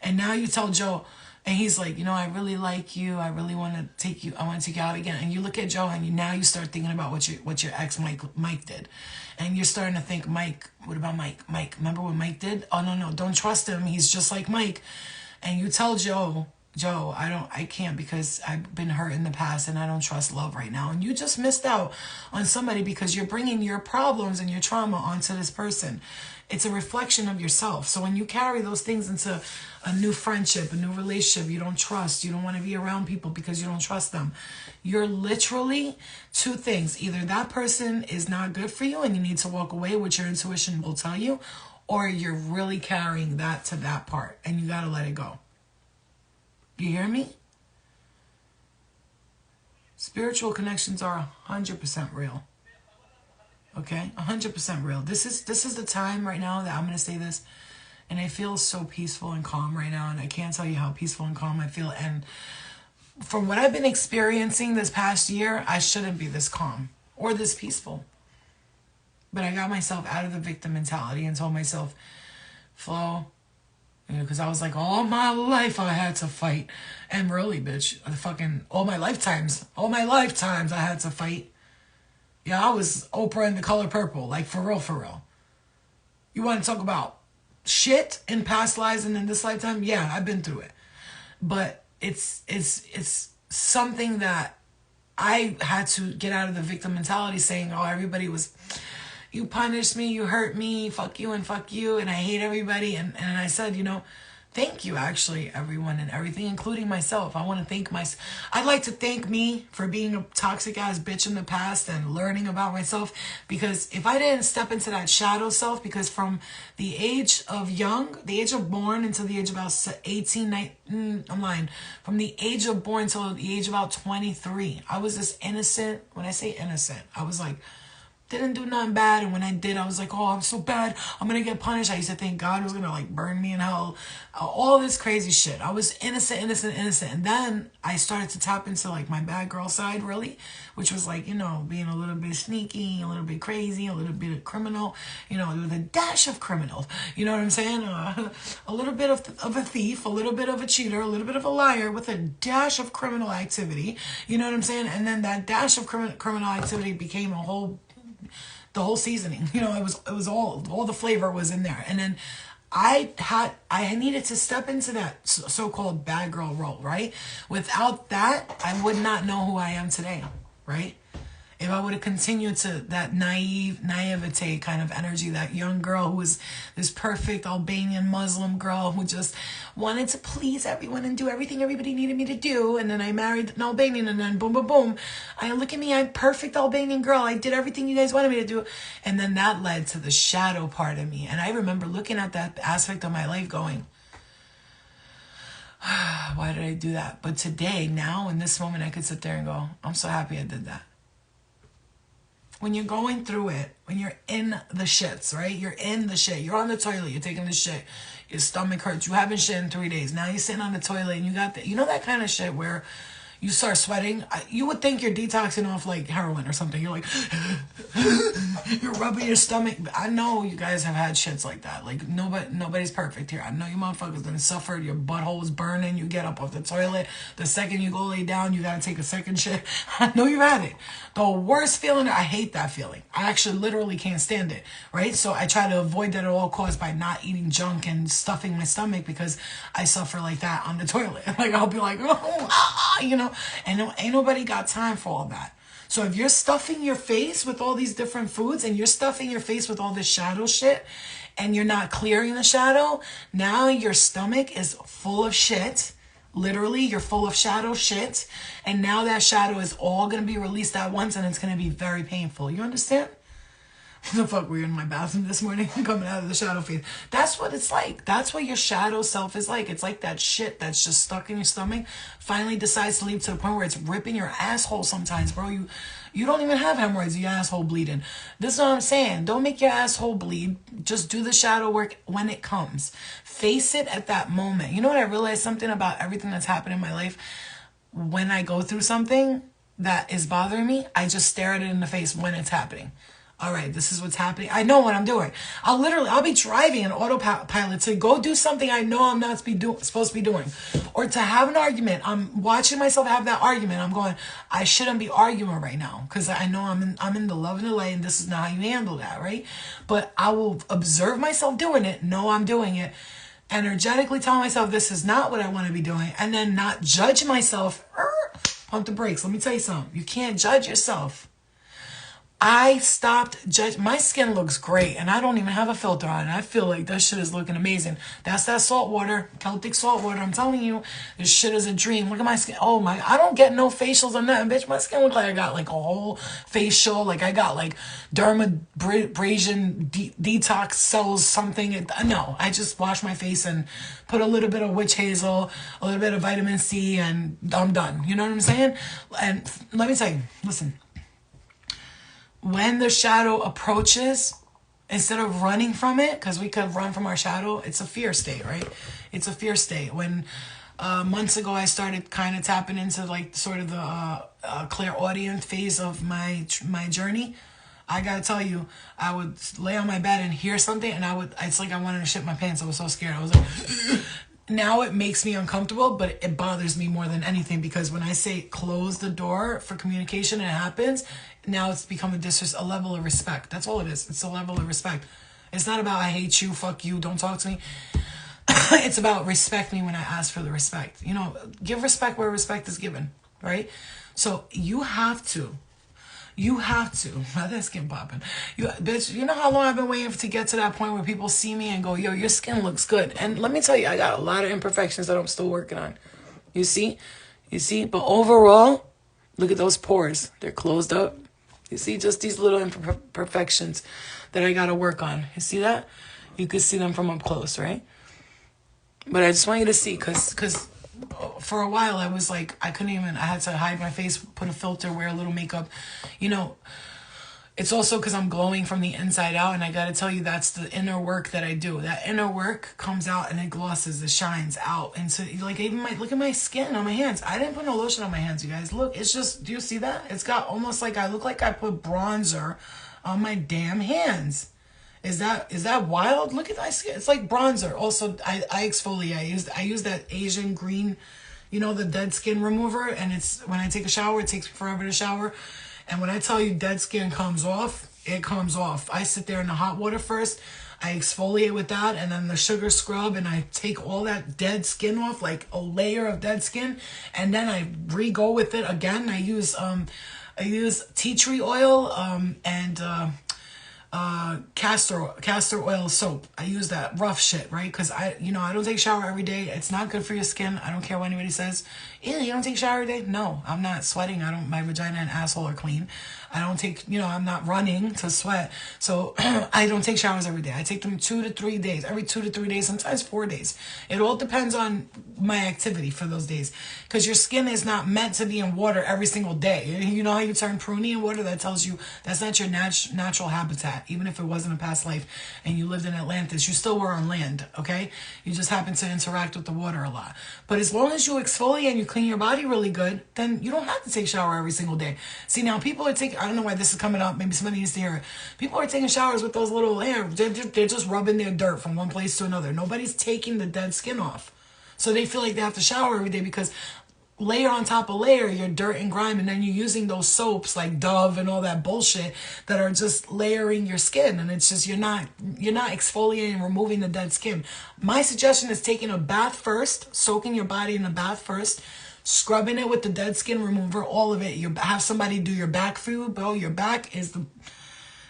And now you tell Joe, and he's like, you know, I really like you. I really want to take you. I want to take you out again. And you look at Joe and now you start thinking about what your ex Mike did. And you're starting to think, Mike, what about Mike? Mike, remember what Mike did? Oh, no, don't trust him. He's just like Mike. And you tell Joe, I can't because I've been hurt in the past and I don't trust love right now. And you just missed out on somebody because you're bringing your problems and your trauma onto this person. It's a reflection of yourself. So when you carry those things into a new friendship, a new relationship, you don't trust, you don't want to be around people because you don't trust them. You're literally two things. Either that person is not good for you and you need to walk away, which your intuition will tell you, or you're really carrying that to that part and you got to let it go. You hear me? Spiritual connections are 100% real. Okay, 100% real. This is the time right now that I'm gonna say this, and I feel so peaceful and calm right now, and I can't tell you how peaceful and calm I feel. And from what I've been experiencing this past year, I shouldn't be this calm or this peaceful. But I got myself out of the victim mentality and told myself, Flo, because I was like, all my life I had to fight. And really, bitch, all my lifetimes I had to fight. Yeah, I was Oprah in The Color Purple, like for real, for real. You want to talk about shit in past lives and in this lifetime? Yeah, I've been through it. But it's something that I had to get out of the victim mentality, saying, oh, everybody was, you punished me, you hurt me, fuck you, and I hate everybody. And I said, thank you, actually, everyone and everything, including myself. I want to thank myself. I'd like to thank me for being a toxic ass bitch in the past and learning about myself. Because if I didn't step into that shadow self, because from the age of born until the age of about 18, I'm lying. From the age of born until the age of about 23, I was this innocent. When I say innocent, I was like, didn't do nothing bad, and when I did, I was like, oh, I'm so bad, I'm gonna get punished. I used to think God was gonna like burn me in hell, all this crazy shit. I was innocent, and then I started to tap into like my bad girl side, really, which was like, being a little bit sneaky, a little bit crazy, a little bit of criminal, with a dash of criminal, you know what I'm saying? A little bit of a thief, a little bit of a cheater, a little bit of a liar, with a dash of criminal activity, you know what I'm saying? And then that dash of criminal activity became the whole seasoning. It was all the flavor was in there. And then I needed to step into that so-called bad girl role, right? Without that, I would not know who I am today, right? If I would have continued to that naivete kind of energy, that young girl who was this perfect Albanian Muslim girl who just wanted to please everyone and do everything everybody needed me to do, and then I married an Albanian, and then boom, boom, boom. Look at me, I'm perfect Albanian girl. I did everything you guys wanted me to do. And then that led to the shadow part of me. And I remember looking at that aspect of my life going, why did I do that? But today, now, in this moment, I could sit there and go, I'm so happy I did that. When you're going through it, when you're in the shits, right? You're in the shit. You're on the toilet. You're taking the shit. Your stomach hurts. You haven't shit in 3 days. Now you're sitting on the toilet and you got that kind of shit where you start sweating. You would think you're detoxing off like heroin or something. You're like, you're rubbing your stomach. I know you guys have had shits like that. Like nobody's perfect here. I know you motherfuckers done suffered. Your butthole is burning. You get up off the toilet. The second you go lay down, you gotta take a second shit. I know you've had it. The worst feeling, I hate that feeling. I actually literally can't stand it, right? So I try to avoid that at all costs by not eating junk and stuffing my stomach, because I suffer like that on the toilet. Like I'll be like, and ain't nobody got time for all that. So if you're stuffing your face with all these different foods and you're stuffing your face with all this shadow shit and you're not clearing the shadow, now your stomach is full of shit. Literally, you're full of shadow shit. And now that shadow is all going to be released at once, and it's going to be very painful. You understand? What the fuck were you in my bathroom this morning coming out of the shadow phase? That's what it's like. That's what your shadow self is like. It's like that shit that's just stuck in your stomach finally decides to leave to the point where it's ripping your asshole sometimes, bro. You don't even have hemorrhoids, your asshole bleeding. This is what I'm saying. Don't make your asshole bleed. Just do the shadow work when it comes. Face it at that moment. You know what? I realized something about everything that's happened in my life. When I go through something that is bothering me, I just stare at it in the face when it's happening. All right, this is what's happening. I know what I'm doing. I'll be driving an autopilot to go do something I know I'm not supposed to be doing. Or to have an argument. I'm watching myself have that argument. I'm going, I shouldn't be arguing right now, because I know I'm in the love and the light, and this is not how you handle that, right? But I will observe myself doing it, know I'm doing it, energetically tell myself this is not what I want to be doing, and then not judge myself. Pump the brakes. Let me tell you something. You can't judge yourself. I stopped judging. My skin looks great, and I don't even have a filter on. And I feel like that shit is looking amazing. That's that salt water, Celtic salt water. I'm telling you, this shit is a dream. Look at my skin. Oh my, I don't get no facials or nothing, bitch. My skin looks like I got like a whole facial. Like I got like dermabrasion detox cells, something. No, I just wash my face and put a little bit of witch hazel, a little bit of vitamin C, and I'm done. You know what I'm saying? And let me tell you, listen. When the shadow approaches, instead of running from it, because we could run from our shadow, it's a fear state, right? It's a fear state. When months ago I started kind of tapping into like sort of the clairaudient phase of my journey, I gotta tell you, I would lay on my bed and hear something, and it's like I wanted to shit my pants. I was so scared. I was like, now it makes me uncomfortable, but it bothers me more than anything, because when I say close the door for communication and it happens, now it's become a level of respect. That's all it is. It's a level of respect. It's not about I hate you, fuck you, don't talk to me. It's about respect me when I ask for the respect. You know, give respect where respect is given, right? So you have to. My that skin popping. Bitch, you know how long I've been waiting to get to that point where people see me and go, yo, your skin looks good. And let me tell you, I got a lot of imperfections that I'm still working on. You see? But overall, look at those pores. They're closed up. You see, just these little imperfections that I got to work on. You see that? You could see them from up close, right? But I just want you to see, because for a while I was like, I had to hide my face, put a filter, wear a little makeup. You know, it's also because I'm glowing from the inside out, and I got to tell you, that's the inner work that I do. That inner work comes out and it glosses, it shines out. And so, like, even look at my skin on my hands. I didn't put no lotion on my hands, you guys. Look, it's just, do you see that? It's got almost like, I look like I put bronzer on my damn hands. Is that wild? Look at my skin. It's like bronzer. Also, I exfoliate. I use that Asian green, you know, the dead skin remover. And it's, when I take a shower, it takes me forever to shower. And when I tell you dead skin comes off, it comes off. I sit there in the hot water first. I exfoliate with that, and then the sugar scrub, and I take all that dead skin off, like a layer of dead skin, and then I re-go with it again. I use tea tree oil and castor oil soap. I use that rough shit, right? Because I don't take a shower every day. It's not good for your skin. I don't care what anybody says. Ew, you don't take a shower every day? No, I'm not sweating. My vagina and asshole are clean. I don't take, I'm not running to sweat. So I don't take showers every day. I take them 2 to 3 days, every 2 to 3 days, sometimes 4 days. It all depends on my activity for those days. Because your skin is not meant to be in water every single day. You know how you turn pruny in water? That tells you that's not your natural habitat. Even if it wasn't a past life and you lived in Atlantis, you still were on land, okay? You just happen to interact with the water a lot. But as long as you exfoliate and you clean your body really good, then you don't have to take a shower every single day. See, now people are taking, I don't know why this is coming up, maybe somebody needs to hear it. People are taking showers with those little hair. They're just rubbing their dirt from one place to another. Nobody's taking the dead skin off. So they feel like they have to shower every day because layer on top of layer, you're dirt and grime, and then you're using those soaps like Dove and all that bullshit that are just layering your skin, and it's just you're not exfoliating and removing the dead skin. My suggestion is taking a bath first, soaking your body in a bath first, scrubbing it with the dead skin remover, all of it. You have somebody do your back for you, bro. Your back is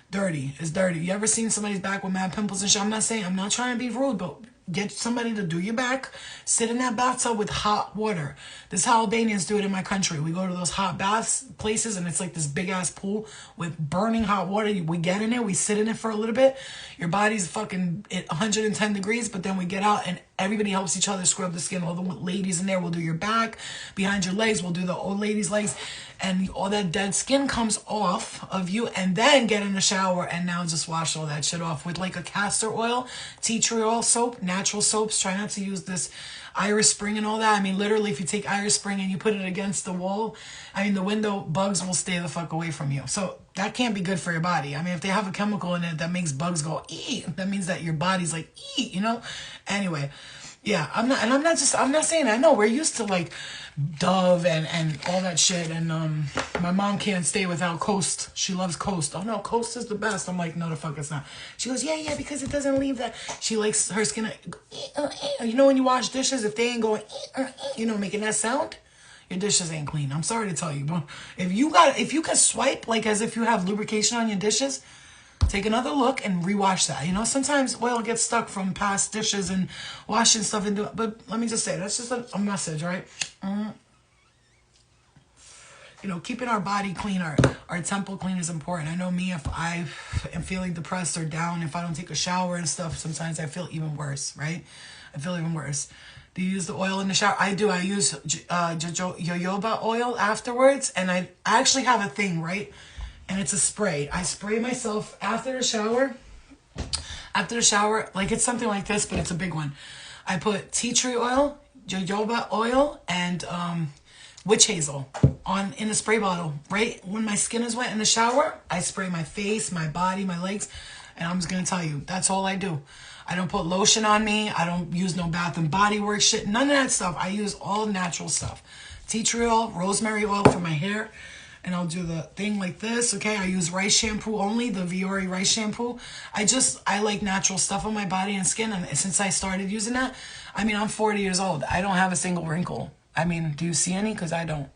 dirty. It's dirty. You ever seen somebody's back with mad pimples and shit? I'm not trying to be rude, but get somebody to do your back. Sit in that bathtub with hot water. This is how Albanians do it in my country. We go to those hot baths places, and it's like this big ass pool with burning hot water. We get in it, we sit in it for a little bit. Your body's fucking at 110 degrees, but then we get out and everybody helps each other scrub the skin. All the ladies in there will do your back. Behind your legs, we'll do the old ladies' legs. And all that dead skin comes off of you, and then get in the shower and now just wash all that shit off with like a castor oil, tea tree oil soap, natural soaps. Try not to use this Irish Spring and all that. I mean, literally, if you take Irish Spring and you put it against the wall, I mean, the window bugs will stay the fuck away from you. So that can't be good for your body. I mean, if they have a chemical in it that makes bugs go, ee, that means that your body's like, ee, Anyway, yeah, I'm not saying, I know we're used to like Dove and all that shit, and my mom can't stay without Coast. She loves Coast. Oh no, Coast is the best. I'm like, no, the fuck it's not. She goes, yeah, because it doesn't leave that. She likes her skin. You know when you wash dishes, if they ain't going, making that sound, your dishes ain't clean. I'm sorry to tell you, but if you can swipe like as if you have lubrication on your dishes, take another look and rewash that. You know, sometimes oil gets stuck from past dishes and washing stuff into it. But let me just say, that's just a message, right? You know, keeping our body clean, our temple clean is important. I know me, if I am feeling depressed or down, if I don't take a shower and stuff, sometimes I feel even worse, right? I feel even worse. Do you use the oil in the shower? I do. I use jojoba oil afterwards, and I actually have a thing, right? And it's a spray. I spray myself after the shower. After the shower, like it's something like this, but it's a big one. I put tea tree oil, jojoba oil, and witch hazel in a spray bottle. Right when my skin is wet in the shower, I spray my face, my body, my legs, and I'm just gonna tell you, that's all I do. I don't put lotion on me. I don't use no Bath and Body Works shit. None of that stuff. I use all natural stuff. Tea tree oil, rosemary oil for my hair. And I'll do the thing like this, okay? I use rice shampoo only, the Viore rice shampoo. I like natural stuff on my body and skin. And since I started using that, I mean, I'm 40 years old. I don't have a single wrinkle. I mean, do you see any? Because I don't.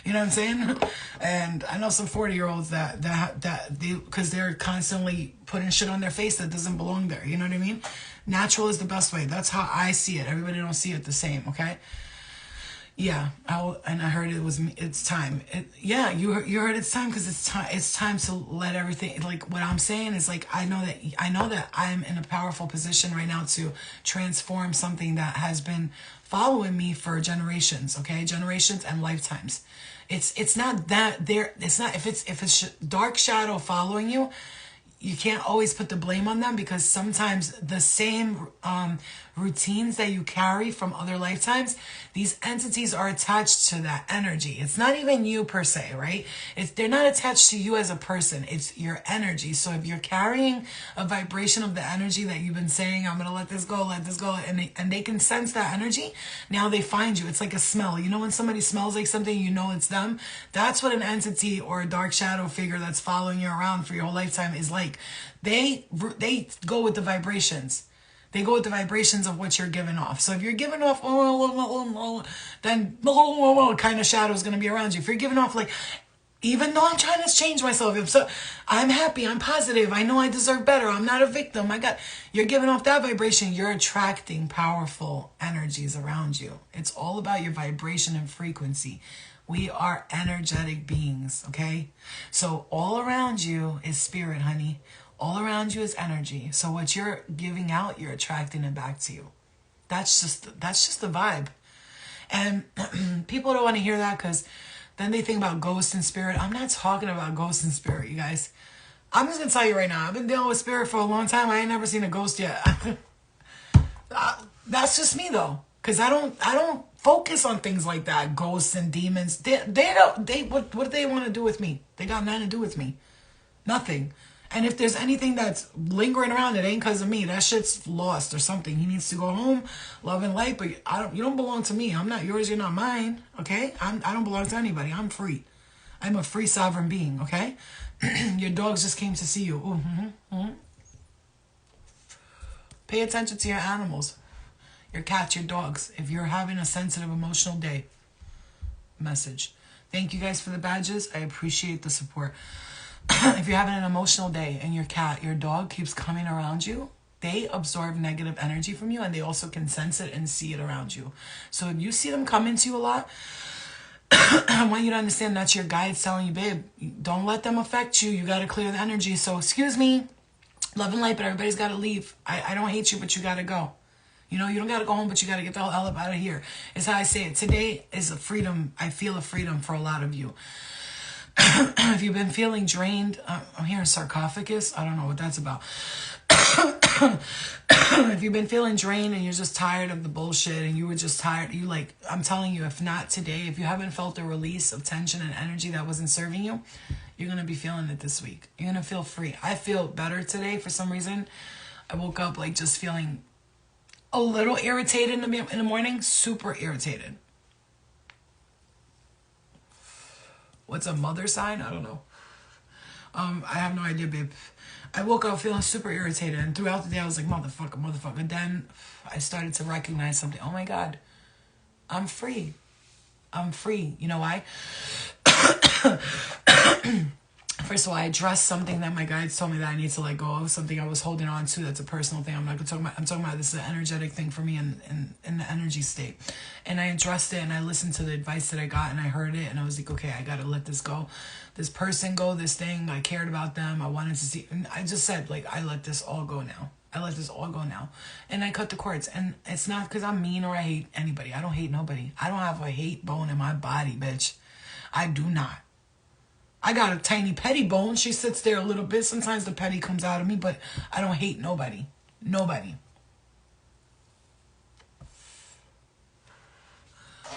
You know what I'm saying? And I know some 40-year-olds because they're constantly putting shit on their face that doesn't belong there. You know what I mean? Natural is the best way. That's how I see it. Everybody don't see it the same, okay? Yeah, and I heard it's time. You heard it's time because it's time to let everything, like what I'm saying is like, I know that I'm in a powerful position right now to transform something that has been following me for generations, okay? Generations and lifetimes. It's not that there, it's not, if it's dark shadow following you, you can't always put the blame on them because sometimes the same routines that you carry from other lifetimes, these entities are attached to that energy. It's not even you per se, right? They're not attached to you as a person. It's your energy. So if you're carrying a vibration of the energy that you've been saying, I'm going to let this go, and they can sense that energy, now they find you. It's like a smell. You know when somebody smells like something, you know it's them? That's what an entity or a dark shadow figure that's following you around for your whole lifetime is like. They go with the vibrations. They go with the vibrations of what you're giving off. So if you're giving off, then kind of shadow is going to be around you. If you're giving off like, even though I'm trying to change myself, I'm happy, I'm positive, I know I deserve better, I'm not a victim, you're giving off that vibration, you're attracting powerful energies around you. It's all about your vibration and frequency. We are energetic beings, okay? So all around you is spirit, honey. All around you is energy. So what you're giving out, you're attracting it back to you. That's just the vibe. And people don't want to hear that because then they think about ghost and spirit. I'm not talking about ghost and spirit, you guys. I'm just going to tell you right now. I've been dealing with spirit for a long time. I ain't never seen a ghost yet. That's just me though. Because I don't focus on things like that. Ghosts and demons. What do they want to do with me? They got nothing to do with me. Nothing. And if there's anything that's lingering around, it ain't because of me. That shit's lost or something. He needs to go home, love and light. But you don't belong to me. I'm not yours. You're not mine. Okay? I don't belong to anybody. I'm free. I'm a free sovereign being. Okay? Your dogs just came to see you. Ooh, Pay attention to your animals. Your cats, your dogs. If you're having a sensitive, emotional day. Message. Thank you guys for the badges. I appreciate the support. If you're having an emotional day and your cat, your dog keeps coming around you, they absorb negative energy from you and they also can sense it and see it around you. So if you see them coming to you a lot, I want you to understand that's your guides telling you, babe, don't let them affect you. You got to clear the energy. So excuse me, love and light, but everybody's got to leave. I don't hate you, but you got to go. You know, you don't got to go home, but you got to get the hell up out of here. It's how I say it. Today is a freedom. I feel a freedom for a lot of you. If you've been feeling drained, I'm hearing sarcophagus. I don't know what that's about. If you've been feeling drained and you're just tired of the bullshit and you were just tired, I'm telling you, if not today, if you haven't felt a release of tension and energy that wasn't serving you, you're going to be feeling it this week. You're going to feel free. I feel better today for some reason. I woke up like just feeling a little irritated in the morning, super irritated. What's a mother sign? I don't know. I have no idea, babe. I woke up feeling super irritated, and throughout the day I was like, motherfucker. Then I started to recognize something. Oh my God, I'm free. I'm free. You know why? First of all, I addressed something that my guides told me that I need to let go of, something I was holding on to that's a personal thing. I'm not talking about, I'm talking about this is an energetic thing for me in the energy state. And I addressed it and I listened to the advice that I got and I heard it and I was like, okay, I got to let this go. This person go, this thing, I cared about them. I wanted to see, and I just said, like, I let this all go now. I let this all go now. And I cut the cords. And it's not because I'm mean or I hate anybody. I don't hate nobody. I don't have a hate bone in my body, bitch. I do not. I got a tiny petty bone. She sits there a little bit. Sometimes the petty comes out of me, but I don't hate nobody. Nobody.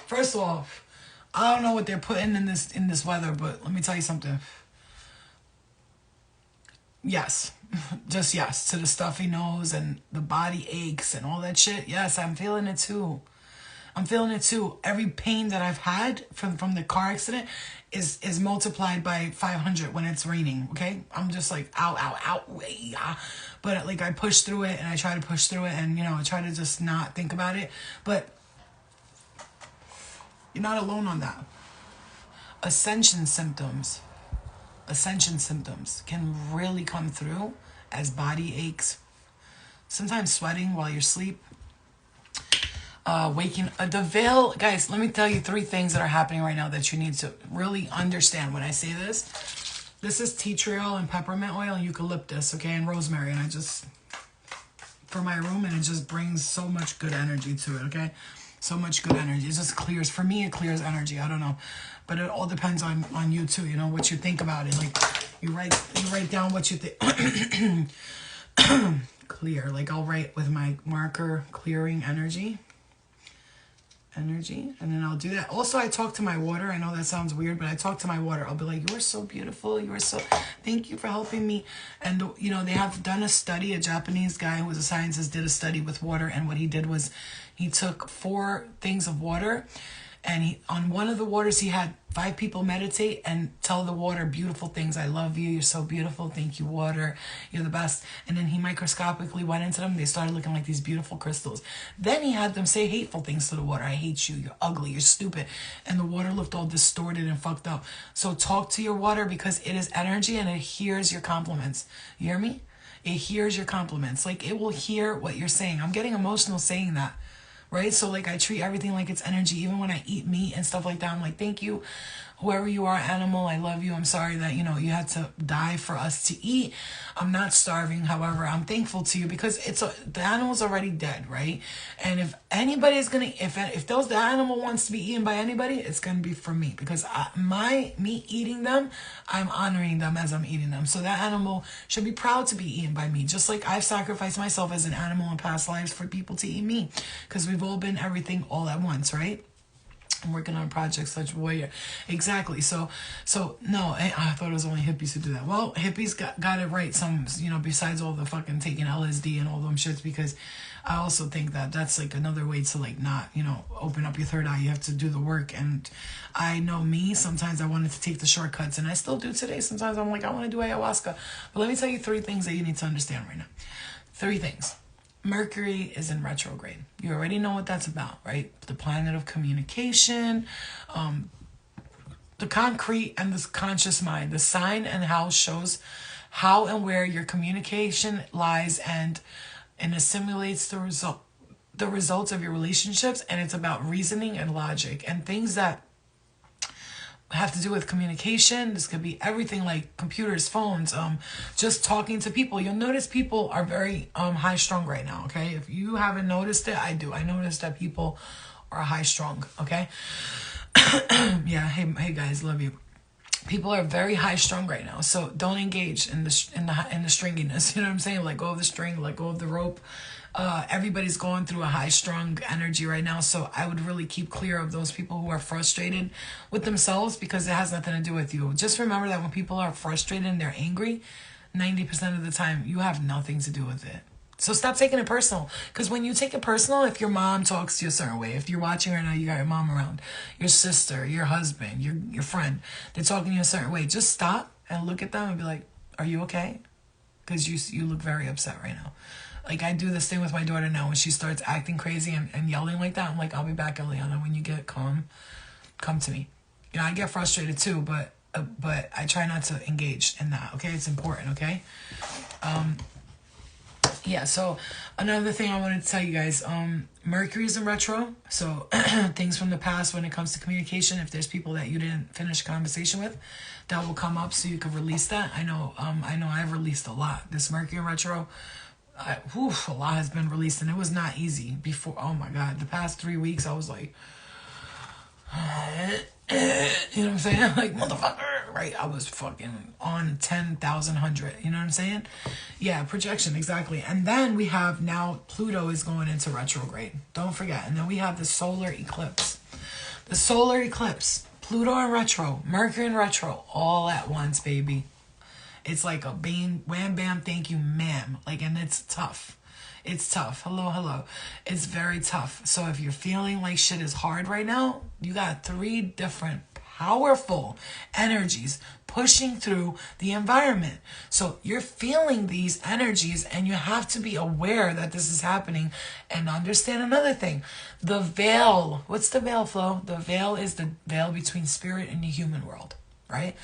First off, I don't know what they're putting in this weather, but let me tell you something. Yes. Just yes to the stuffy nose and the body aches and all that shit. Yes, I'm feeling it too. I'm feeling it too. Every pain that I've had from the car accident is multiplied by 500 when it's raining, okay? I'm just like, ow, ow, ow, yeah. But like I push through it and I try to push through it and, you know, I try to just not think about it. But you're not alone on that. Ascension symptoms can really come through as body aches, sometimes sweating while you're asleep. Waking the veil, guys. Let me tell you 3 things that are happening right now that you need to really understand when I say this. This is tea tree oil and peppermint oil and eucalyptus, okay, and rosemary, and I just for my room, and it just brings so much good energy to it, okay, so much good energy. It just clears for me. It clears energy. I don't know, but it all depends on you too. You know what you think about it. Like you write down what you think. Clear. Like I'll write with my marker, clearing energy, and then I'll do that. Also, I talk to my water. I know that sounds weird, but I talk to my water. I'll be like, you are so beautiful. You are so, thank you for helping me. And, you know, they have done a study. A Japanese guy who was a scientist did a study with water. And what he did was he took 4 things of water. And on one of the waters, he had 5 people meditate and tell the water beautiful things. I love you. You're so beautiful. Thank you, water. You're the best. And then he microscopically went into them. They started looking like these beautiful crystals. Then he had them say hateful things to the water. I hate you. You're ugly. You're stupid. And the water looked all distorted and fucked up. So talk to your water because it is energy and it hears your compliments. You hear me? It hears your compliments. Like it will hear what you're saying. I'm getting emotional saying that. Right? So like I treat everything like it's energy. Even when I eat meat and stuff like that, I'm like, thank you, whoever you are, animal, I love you. I'm sorry that, you know, you had to die for us to eat. I'm not starving. However, I'm thankful to you because the animal's already dead, right? And if anybody is gonna, if the animal wants to be eaten by anybody, it's gonna be for me because me eating them, I'm honoring them as I'm eating them. So that animal should be proud to be eaten by me, just like I've sacrificed myself as an animal in past lives for people to eat me, because we've all been everything all at once, right? I'm working on projects such warrior. Exactly. So no, I thought it was only hippies who do that. Well, hippies got it right. Some, you know, besides all the fucking taking LSD and all them shits, because I also think that that's like another way to like not, you know, open up your third eye. You have to do the work. And I know me, sometimes I wanted to take the shortcuts and I still do today. Sometimes I'm like, I want to do ayahuasca. But let me tell you 3 things that you need to understand right now. 3 things. Mercury is in retrograde. You already know what that's about, right? The planet of communication, the concrete and the conscious mind. The sign and house shows how and where your communication lies and assimilates the results of your relationships. And it's about reasoning and logic and things that have to do with communication. This could be everything like computers, phones, just talking to people. You'll notice people are very high strung right now, okay? If you haven't noticed it, I do. I noticed that people are high strung, okay? Yeah, hey guys, love you. People are very high strung right now, so don't engage in the stringiness. You know what I'm saying? Let go of the string, let go of the rope. Everybody's going through a high strung energy right now, so I would really keep clear of those people who are frustrated with themselves because it has nothing to do with you. Just remember that when people are frustrated and they're angry, 90% of the time you have nothing to do with it. So stop taking it personal, because when you take it personal, if your mom talks to you a certain way, if you're watching right now, you got your mom around, your sister, your husband, your friend, they're talking to you a certain way, just stop and look at them and be like, are you okay? Because you look very upset right now. Like, I do this thing with my daughter now. When she starts acting crazy and yelling like that, I'm like, I'll be back, Eliana, when you get calm. come to me. You know, I get frustrated too, but I try not to engage in that. Okay, it's important. Okay. Yeah, so another thing I wanted to tell you guys, Mercury's in retro, so things from the past when it comes to communication, if there's people that you didn't finish a conversation with, that will come up so you can release that. I know I've released a lot. This Mercury in retro, a lot has been released, and it was not easy before. Oh my God, the past 3 weeks I was like, you know what I'm saying? Like, motherfucker, right? I was fucking on 10,000, 100. You know what I'm saying? Yeah, projection, exactly. And then we have now Pluto is going into retrograde. Don't forget. And then we have the solar eclipse. The solar eclipse, Pluto in retro, Mercury in retro, all at once, baby. It's like a bam, wham, bam, thank you, ma'am. Like, and it's tough. It's tough. Hello. It's very tough. So if you're feeling like shit is hard right now, you got 3 different powerful energies pushing through the environment. So you're feeling these energies, and you have to be aware that this is happening and understand another thing. The veil. What's the veil, Flo? The veil is the veil between spirit and the human world, right?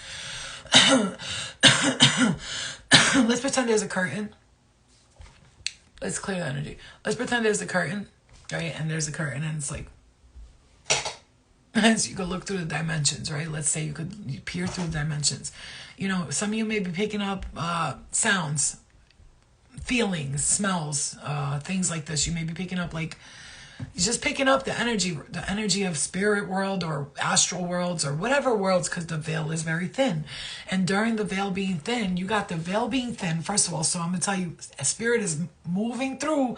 Let's pretend there's a curtain. Let's clear the energy. Let's pretend there's a curtain, right? And there's a curtain, and it's like, so you could look through the dimensions, right? Let's say you could peer through the dimensions. You know, some of you may be picking up sounds, feelings, smells, things like this. You may be picking up like, you're just picking up the energy of spirit world or astral worlds or whatever worlds, because the veil is very thin. And during the veil being thin, you got the veil being thin, first of all. So I'm going to tell you, spirit is moving through.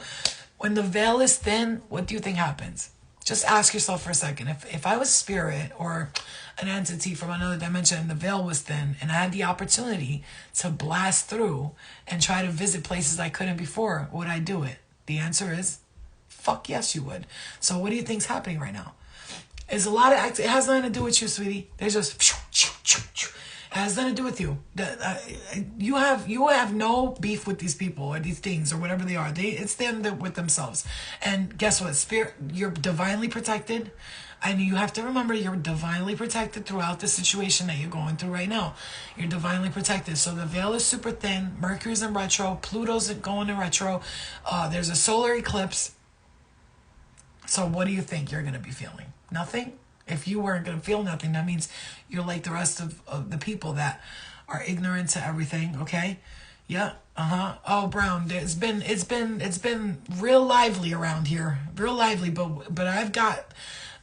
When the veil is thin, what do you think happens? Just ask yourself for a second. If I was spirit or an entity from another dimension and the veil was thin and I had the opportunity to blast through and try to visit places I couldn't before, would I do it? The answer is fuck yes, you would. So what do you think's happening right now? It's a lot of it has nothing to do with you, sweetie. There's just it has nothing to do with you. You have no beef with these people or these things or whatever they are. It's them with themselves. And guess what? Spirit, you're divinely protected. And you have to remember, you're divinely protected throughout the situation that you're going through right now. You're divinely protected. So the veil is super thin. Mercury's in retro. Pluto's going in retro. There's a solar eclipse. So what do you think you're going to be feeling? Nothing? If you weren't going to feel nothing, that means you're like the rest of the people that are ignorant to everything, okay? Yeah, Oh, Brown, it's been real lively around here. Real lively, but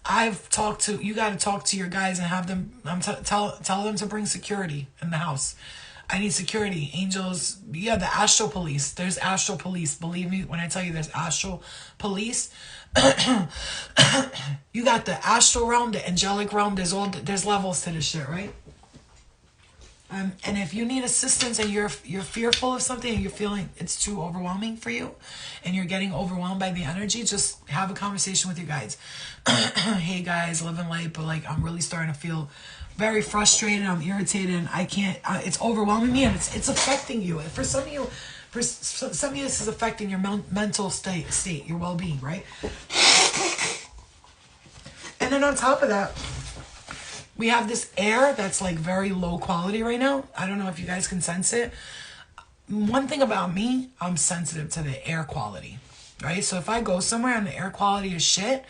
I've talked to, you got to talk to your guys and have them, tell them to bring security in the house. I need security. Angels, yeah, the astral police. There's astral police. Believe me when I tell you there's astral police. You got the astral realm, the angelic realm. There's levels to this shit, right? And if you need assistance and you're fearful of something and you're feeling it's too overwhelming for you and you're getting overwhelmed by the energy, just have a conversation with your guides. Hey guys, living light, but like I'm really starting to feel very frustrated. I'm irritated and I can't, it's overwhelming me and it's affecting you. For some of you, this is affecting your mental state, your well-being, right? And then on top of that, we have this air that's like very low quality right now. I don't know if you guys can sense it. One thing about me, I'm sensitive to the air quality, right? So if I go somewhere and the air quality is shit,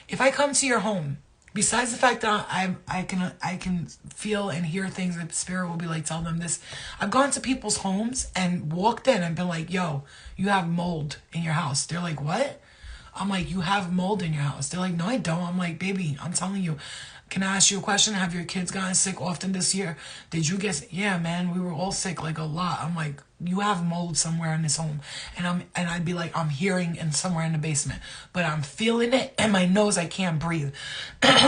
if I come to your home, besides the fact that I can feel and hear things that spirit will be like, tell them this. I've gone to people's homes and walked in and been like, yo, you have mold in your house. They're like, what? I'm like, you have mold in your house. They're like, no, I don't. I'm like, baby, I'm telling you. Can I ask you a question? Have your kids gotten sick often this year? Did you get? Yeah, man, we were all sick, like a lot. I'm like, you have mold somewhere in this home, and I'd be like, I'm hearing in somewhere in the basement, but I'm feeling it in my nose. I can't breathe.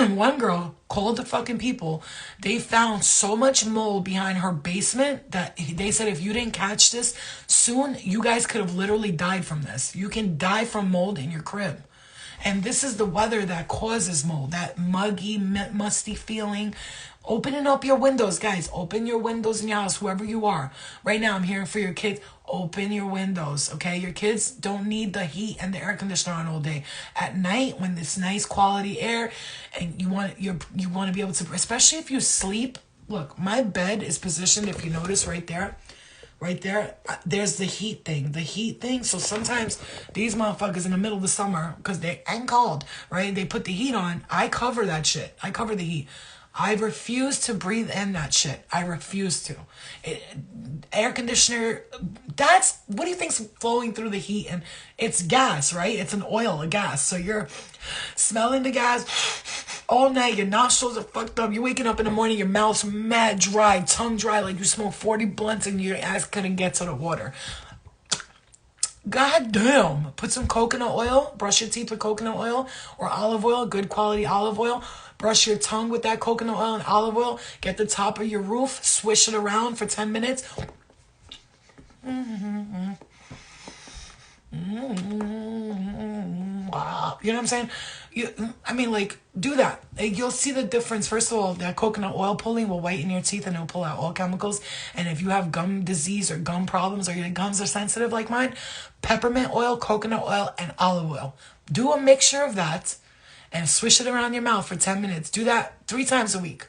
One girl called the fucking people. They found so much mold behind her basement that they said if you didn't catch this soon, you guys could have literally died from this. You can die from mold in your crib. And this is the weather that causes mold, that muggy, musty feeling. Opening up your windows, guys. Open your windows in your house, whoever you are. Right now, I'm hearing for your kids. Open your windows, okay? Your kids don't need the heat and the air conditioner on all day. At night, when it's nice quality air, and you want to be able to, especially if you sleep. Look, my bed is positioned. If you notice right there. Right there, there's the heat thing. So sometimes these motherfuckers in the middle of the summer, because they ain't cold, right? They put the heat on. I cover that shit. I cover the heat. I refuse to breathe in that shit. I refuse to. Air conditioner, that's, what do you think's flowing through the heat? And it's gas, right? It's an oil, a gas. So you're smelling the gas all night. Your nostrils are fucked up. You're waking up in the morning, your mouth's mad dry, tongue dry, like you smoked 40 blunts and your ass couldn't get to the water. God damn. Put some coconut oil. Brush your teeth with coconut oil or olive oil, good quality olive oil. Brush your tongue with that coconut oil and olive oil. Get the top of your roof. Swish it around for 10 minutes. Wow. You know what I'm saying? Do that. You'll see the difference. First of all, that coconut oil pulling will whiten your teeth and it'll pull out all chemicals. And if you have gum disease or gum problems or your gums are sensitive like mine, peppermint oil, coconut oil, and olive oil. Do a mixture of that and swish it around your mouth for 10 minutes. Do that 3 times a week.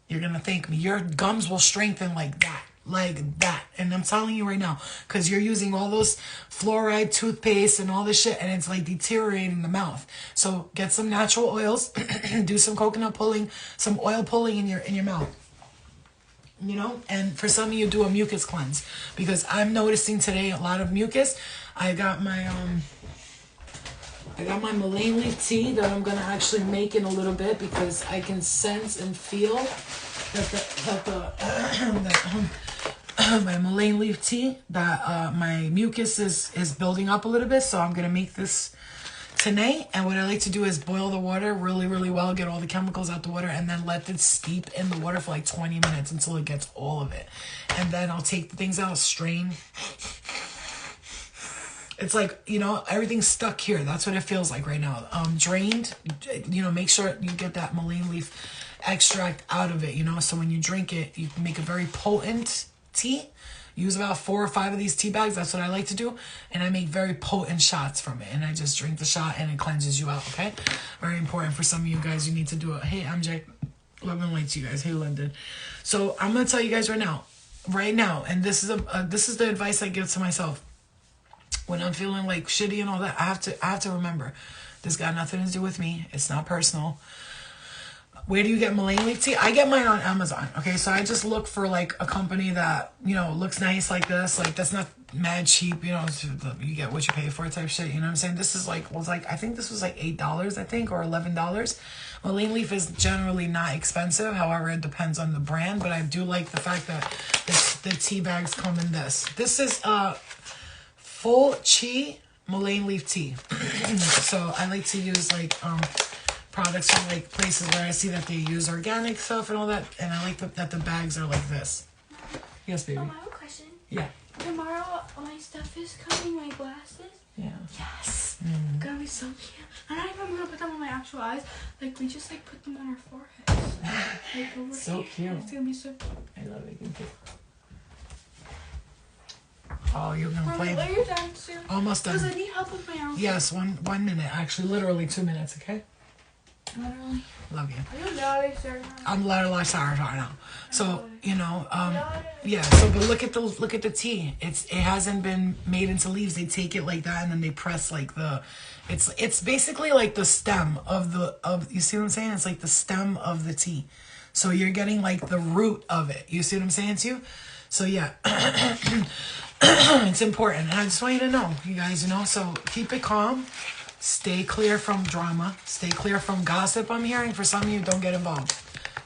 You're going to thank me. Your gums will strengthen like that. Like that. And I'm telling you right now, because you're using all those fluoride toothpaste and all this shit, and it's like deteriorating the mouth. So get some natural oils, do some coconut pulling, some oil pulling in your mouth. You know, and for some of you, do a mucus cleanse, because I'm noticing today a lot of mucus. I got my mullein leaf tea that I'm gonna actually make in a little bit, because I can sense and feel that my mullein leaf tea, that my mucus is building up a little bit. So I'm gonna make this tonight, and what I like to do is boil the water really, really well, get all the chemicals out the water, and then let it steep in the water for like 20 minutes until it gets all of it. And then I'll take the things out, strain. It's like, you know, everything's stuck here. That's what it feels like right now. Drained, you know, make sure you get that mullein leaf extract out of it, you know. So when you drink it, you can make a very potent tea. Use about 4 or 5 of these tea bags. That's what I like to do. And I make very potent shots from it. And I just drink the shot and it cleanses you out, okay? Very important for some of you guys. You need to do it. Hey, MJ. Love and light to you guys. Hey, London. So I'm going to tell you guys right now, and this is the advice I give to myself. When I'm feeling like shitty and all that, I have to remember, this got nothing to do with me. It's not personal. Where do you get mullein leaf tea? I get mine on Amazon. Okay, so I just look for like a company that, you know, looks nice like this. Like, that's not mad cheap, you know, you get what you pay for type shit. You know what I'm saying? This is like, I think this was like $8, I think, or $11. Mullein leaf is generally not expensive. However, it depends on the brand. But I do like the fact that the tea bags come in this. This is full chi mullein leaf tea. So I like to use like products from like places where I see that they use organic stuff and all that, and I like that the bags are like this. Yes, baby. I have a question. Yeah. Tomorrow, my stuff is coming, my glasses. Yeah. Yes. Gonna be so cute. And I don't even gonna put them on my actual eyes. Like, we just like put them on our foreheads. Like, over So here. cute. It's gonna be so cute. I love it. Oh, you're gonna Mommy, play? are you done soon? Almost done. Because I need help with my outfit. Yes, one minute. Actually, literally 2 minutes. Okay. Literally. Love you. Are you naughty, sir? I'm literally sorry now. So you know, yeah. So but look at the tea. It hasn't been made into leaves. They take it like that and then they press like it's basically like the stem of you see what I'm saying? It's like the stem of the tea. So you're getting like the root of it. You see what I'm saying to you? So yeah. It's important. And I just want you to know, you guys, you know, so keep it calm. Stay clear from drama. Stay clear from gossip. I'm hearing for some of you, don't get involved.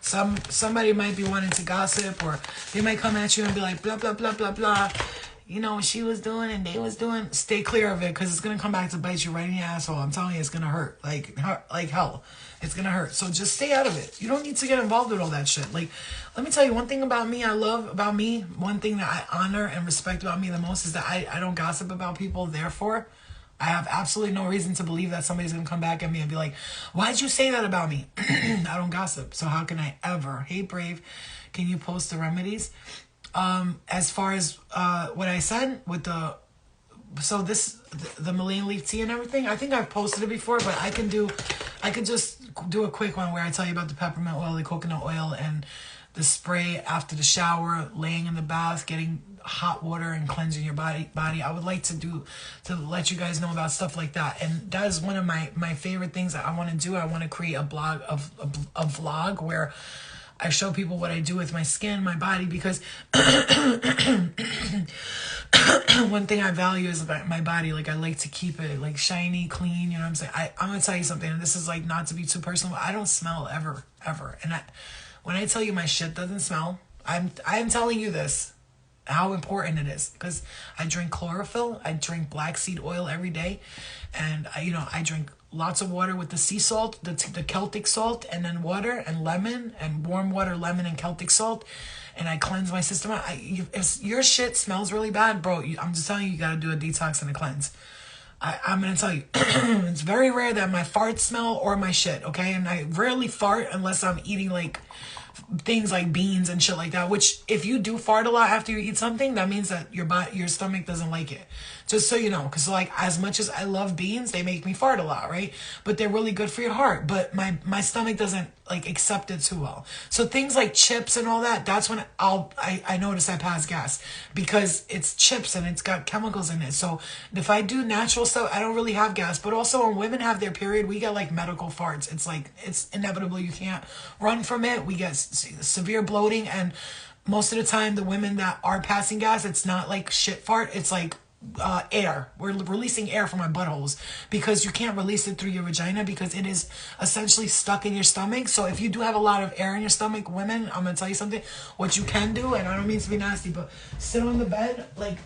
Somebody might be wanting to gossip, or they might come at you and be like, blah, blah, blah, blah, blah. You know, she was doing and they was doing. Stay clear of it, because it's going to come back to bite you right in the asshole. I'm telling you, it's going to hurt. Like hell. It's going to hurt. So just stay out of it. You don't need to get involved with all that shit. Like, let me tell you one thing about me I love about me. One thing that I honor and respect about me the most is that I don't gossip about people. Therefore, I have absolutely no reason to believe that somebody's gonna come back at me and be like, why'd you say that about me? I don't gossip. So how can I ever? Hey, Brave, can you post the remedies? As far as what I said with the Malayan leaf tea and everything, I think I've posted it before, but I could just do a quick one where I tell you about the peppermint oil, the coconut oil, and the spray after the shower, laying in the bath, getting hot water and cleansing your body. I would like to let you guys know about stuff like that, and that is one of my favorite things that I want to do. I want to create a blog of a vlog where I show people what I do with my skin, my body, because one thing I value is about my body. Like, I like to keep it like shiny, clean, you know what I'm saying? I'm gonna tell you something, and this is like not to be too personal, but I don't smell ever. And when I tell you my shit doesn't smell, I'm telling you this, how important it is, because I drink chlorophyll, I drink black seed oil every day, and I drink lots of water with the sea salt, the Celtic salt, and then water and lemon and warm water, lemon and Celtic salt, and I cleanse my system. If your shit smells really bad, bro, I'm just telling you, you gotta do a detox and a cleanse. I'm gonna tell you, it's very rare that my farts smell or my shit, okay? And I rarely fart unless I'm eating like things like beans and shit like that, which if you do fart a lot after you eat something, that means that your stomach doesn't like it. Just so you know, because like, as much as I love beans, they make me fart a lot, right? But they're really good for your heart. But my stomach doesn't like accept it too well. So things like chips and all that, that's when I notice I pass gas, because it's chips and it's got chemicals in it. So if I do natural stuff, I don't really have gas. But also when women have their period, we get like medical farts. It's like, it's inevitable. You can't run from it. We get severe bloating, and most of the time the women that are passing gas, it's not like shit fart, it's like air. We're releasing air from our buttholes, because you can't release it through your vagina because it is essentially stuck in your stomach. So if you do have a lot of air in your stomach, women, I'm gonna tell you something, what you can do, and I don't mean to be nasty, but sit on the bed like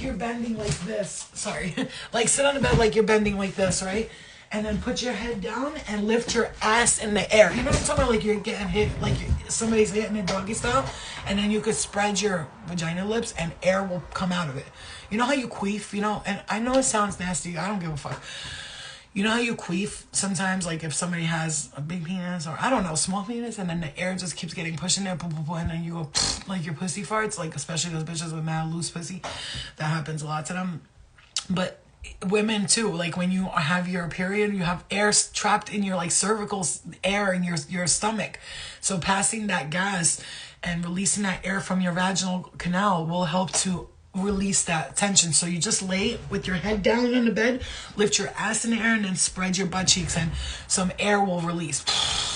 you're bending like this. Sorry. Like, sit on the bed like you're bending like this, right? And then put your head down and lift your ass in the air. You know what I'm talking about? Like, you're getting hit, like somebody's hitting a doggy style. And then you could spread your vagina lips and air will come out of it. You know how you queef, you know? And I know it sounds nasty. I don't give a fuck. You know how you queef sometimes, like if somebody has a big penis or, I don't know, small penis, and then the air just keeps getting pushed in there, and then you go, like your pussy farts, like especially those bitches with mad loose pussy. That happens a lot to them. But women too, like when you have your period, you have air trapped in your like cervical air in your stomach. So passing that gas and releasing that air from your vaginal canal will help to release that tension. So you just lay with your head down on the bed, lift your ass in the air, and then spread your butt cheeks, and some air will release.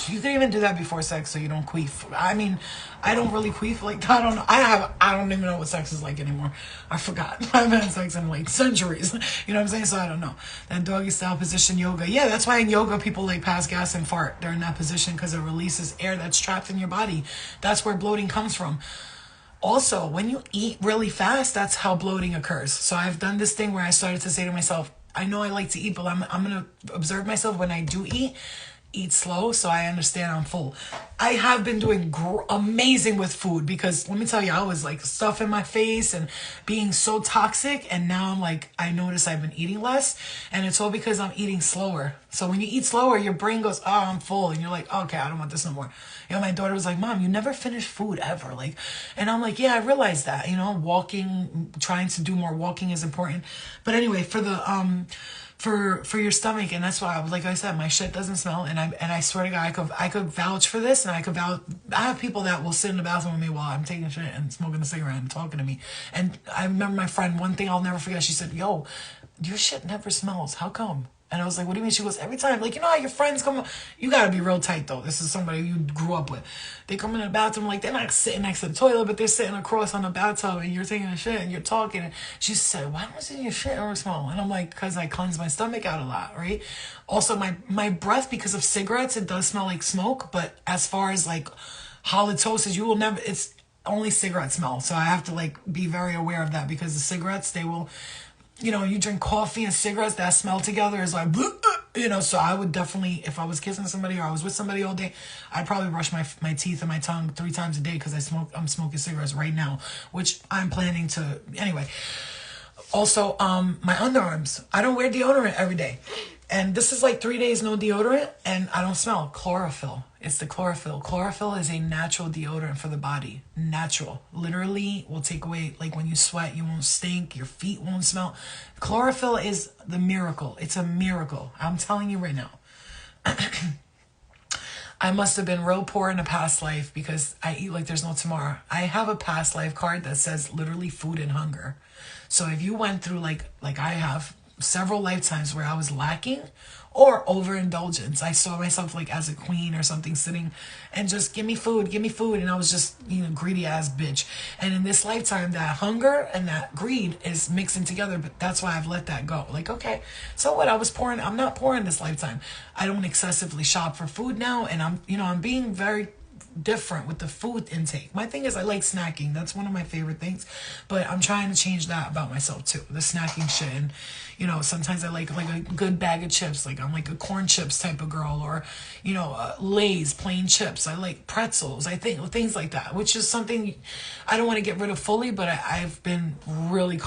You can even do that before sex so you don't queef. I mean, I don't really queef like that. I don't even know what sex is like anymore. I forgot. I haven't had sex in like centuries. You know what I'm saying? So I don't know. That doggy style position yoga. Yeah, that's why in yoga people like pass gas and fart. They're in that position because it releases air that's trapped in your body. That's where bloating comes from. Also, when you eat really fast, that's how bloating occurs. So I've done this thing where I started to say to myself, I know I like to eat, but I'm going to observe myself when I do eat slow so I understand I'm full. I have been doing amazing with food, because let me tell you, I was like stuffing my face and being so toxic, and now I'm like, I notice I've been eating less, and it's all because I'm eating slower. So when you eat slower, your brain goes, oh, I'm full, and you're like, okay, I don't want this no more. You know, my daughter was like, Mom, you never finish food ever. Like, and I'm like, yeah, I realized that, you know, walking, trying to do more walking is important. But anyway, for the for your stomach, and that's why, like I said, my shit doesn't smell, and I swear to God, I could vouch for this, and I have people that will sit in the bathroom with me while I'm taking shit and smoking a cigarette and talking to me. And I remember my friend, one thing I'll never forget, she said, yo, your shit never smells, how come? And I was like, what do you mean? She goes, every time, like, you know how your friends come, you gotta be real tight though. This is somebody you grew up with. They come in the bathroom, like, they're not sitting next to the toilet, but they're sitting across on the bathtub, and you're taking a shit and you're talking. And she said, why doesn't your shit ever smell? And I'm like, because I cleanse my stomach out a lot, right? Also, my breath, because of cigarettes, it does smell like smoke. But as far as like halitosis, it's only cigarette smell. So I have to like be very aware of that, because the cigarettes, they will, you know, you drink coffee and cigarettes that smell together is like, you know, so I would definitely, if I was kissing somebody or I was with somebody all day, I'd probably brush my teeth and my tongue 3 times a day, because I'm smoking cigarettes right now, which I'm planning to, anyway. Also, my underarms. I don't wear deodorant every day. And this is like 3 days no deodorant, and I don't smell. Chlorophyll. It's the chlorophyll. Chlorophyll is a natural deodorant for the body. Natural. Literally will take away, like when you sweat, you won't stink, your feet won't smell. Chlorophyll is the miracle. It's a miracle. I'm telling you right now. I must have been real poor in a past life because I eat like there's no tomorrow. I have a past life card that says literally food and hunger. So if you went through like I have several lifetimes where I was lacking or overindulgence, I saw myself like as a queen or something sitting and just give me food, and I was just, you know, greedy ass bitch. And in this lifetime, that hunger and that greed is mixing together, but that's why I've let that go. Like, okay, so what? I'm not poor in this lifetime. I don't excessively shop for food now, and I'm being very different with the food intake. My thing is I like snacking. That's one of my favorite things, but I'm trying to change that about myself too, the snacking shit. And sometimes I like a good bag of chips. Like I'm like a corn chips type of girl, or Lay's plain chips. I like pretzels. I think things like that, which is something I don't want to get rid of fully, but I've been really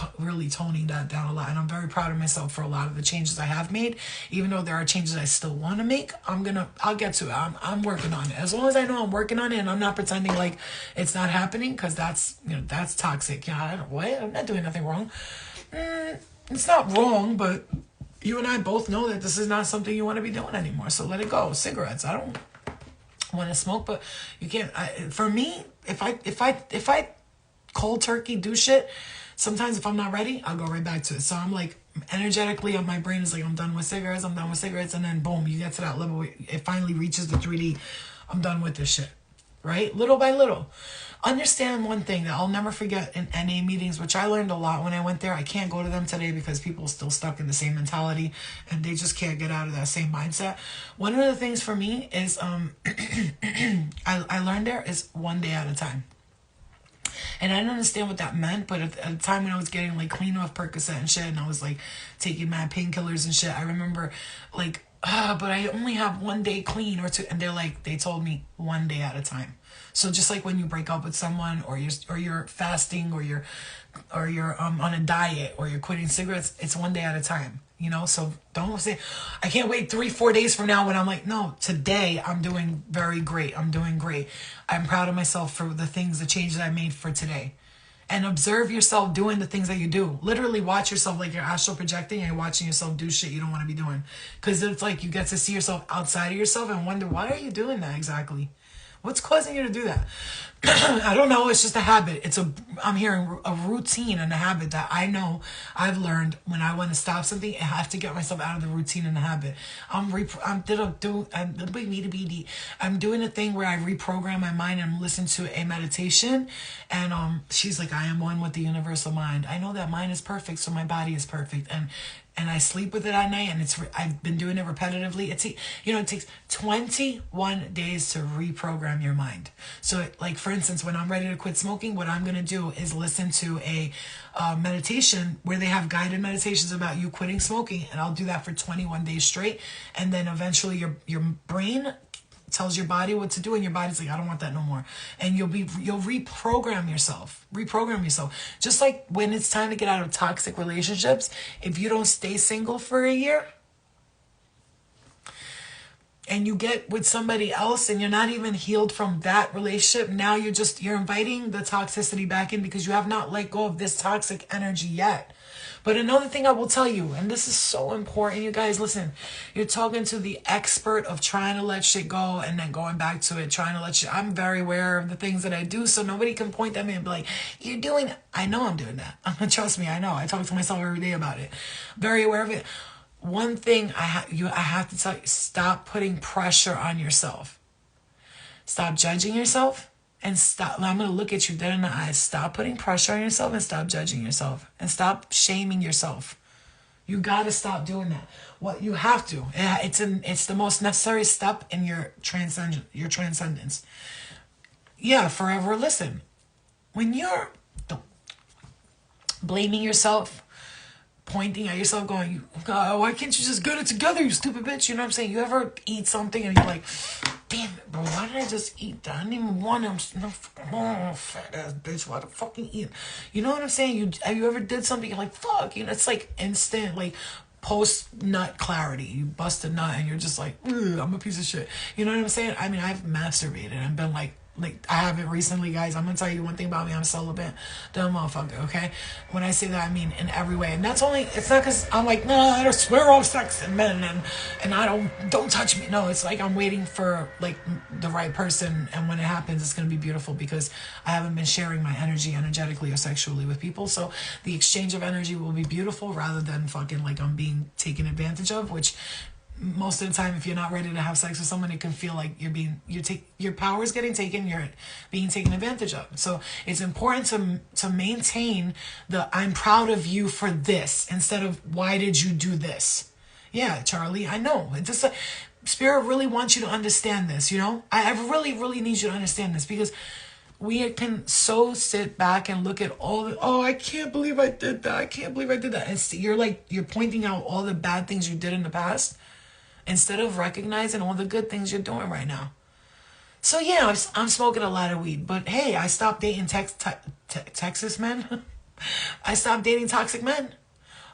toning that down a lot, and I'm very proud of myself for a lot of the changes I have made. Even though there are changes I still want to make, I'll get to it. I'm working on it. As long as I know I'm working on it and I'm not pretending like it's not happening, because that's toxic. I'm not doing nothing wrong. It's not wrong, but you and I both know that this is not something you want to be doing anymore. So let it go. Cigarettes, I don't want to smoke, but you can't. For me, if I cold turkey do shit, sometimes if I'm not ready, I'll go right back to it. So I'm like, energetically, my brain is like, I'm done with cigarettes, and then boom, you get to that level where it finally reaches the 3D. I'm done with this shit, right? Little by little. Understand one thing that I'll never forget in NA meetings, which I learned a lot when I went there. I can't go to them today because people are still stuck in the same mentality and they just can't get out of that same mindset. One of the things for me is I learned there is one day at a time. And I didn't understand what that meant, but at the time when I was getting like clean off Percocet and shit, and I was like taking mad painkillers and shit, I remember like, but I only have 1 day clean or two, and they told me 1 day at a time. So just like when you break up with someone, or you're fasting, or you're on a diet, or you're quitting cigarettes, it's 1 day at a time. So don't say, I can't wait 3-4 days from now when I'm like, no, today I'm doing very great. I'm doing great. I'm proud of myself for the changes I made for today. And observe yourself doing the things that you do. Literally watch yourself like you're astral projecting and you're watching yourself do shit you don't want to be doing. Because it's like you get to see yourself outside of yourself and wonder, why are you doing that exactly? What's causing you to do that? I don't know. It's just a habit. I'm hearing a routine and a habit that I know I've learned when I want to stop something. I have to get myself out of the routine and the habit. I'm doing a thing where I reprogram my mind and listen to a meditation. And she's like, I am one with the universal mind. I know that mine is perfect, so my body is perfect. And I sleep with it at night, and I've been doing it repetitively. It takes 21 days to reprogram your mind. So like, for instance, when I'm ready to quit smoking, what I'm going to do is listen to a meditation where they have guided meditations about you quitting smoking. And I'll do that for 21 days straight. And then eventually your brain tells your body what to do, and your body's like, I don't want that no more. And you'll reprogram yourself. Just like when it's time to get out of toxic relationships, if you don't stay single for a year and you get with somebody else and you're not even healed from that relationship, now you're inviting the toxicity back in because you have not let go of this toxic energy yet. But another thing I will tell you, and this is so important, you guys, listen, you're talking to the expert of trying to let shit go and then going back to it, I'm very aware of the things that I do, so nobody can point at me and be like, you're doing it. I know I'm doing that. Trust me, I know. I talk to myself every day about it. Very aware of it. One thing I have to tell you, stop putting pressure on yourself. Stop judging yourself. And stop. I'm going to look at you dead in the eyes. Stop putting pressure on yourself and stop judging yourself and stop shaming yourself. You got to stop doing that. What you have to. It's the most necessary step in your transcendence. Yeah, forever. Listen, when you're blaming yourself, pointing at yourself, going, why can't you just get it together, you stupid bitch? You know what I'm saying? You ever eat something and you're like, damn it, bro. bro, why did I just eat that? I didn't even want them. No, oh, fat ass bitch, why the fucking eat? You know what I'm saying? Have you ever did something, you're like, fuck, you know, it's like instant, like, post-nut clarity. You bust a nut and you're just like, I'm a piece of shit. You know what I'm saying? I mean, I've masturbated and been like I haven't recently, guys. I'm gonna tell you one thing about me. I'm celibate, dumb motherfucker. Okay, when I say that, I mean in every way, and that's only. It's not because I'm like, no, I don't swear off sex and men, and I don't touch me. No, it's like I'm waiting for like the right person, and when it happens, it's gonna be beautiful because I haven't been sharing my energy energetically or sexually with people. So the exchange of energy will be beautiful rather than fucking like I'm being taken advantage of, which most of the time, if you're not ready to have sex with someone, it can feel like your power is getting taken, you're being taken advantage of. So it's important to maintain the I'm proud of you for this instead of why did you do this? Yeah, Charlie, I know. It just Spirit really wants you to understand this, you know? I really, really need you to understand this because we can so sit back and look at all the, oh, I can't believe I did that. I can't believe I did that. And you're pointing out all the bad things you did in the past instead of recognizing all the good things you're doing right now. So yeah, I'm smoking a lot of weed, but hey, I stopped dating Texas men. I stopped dating toxic men.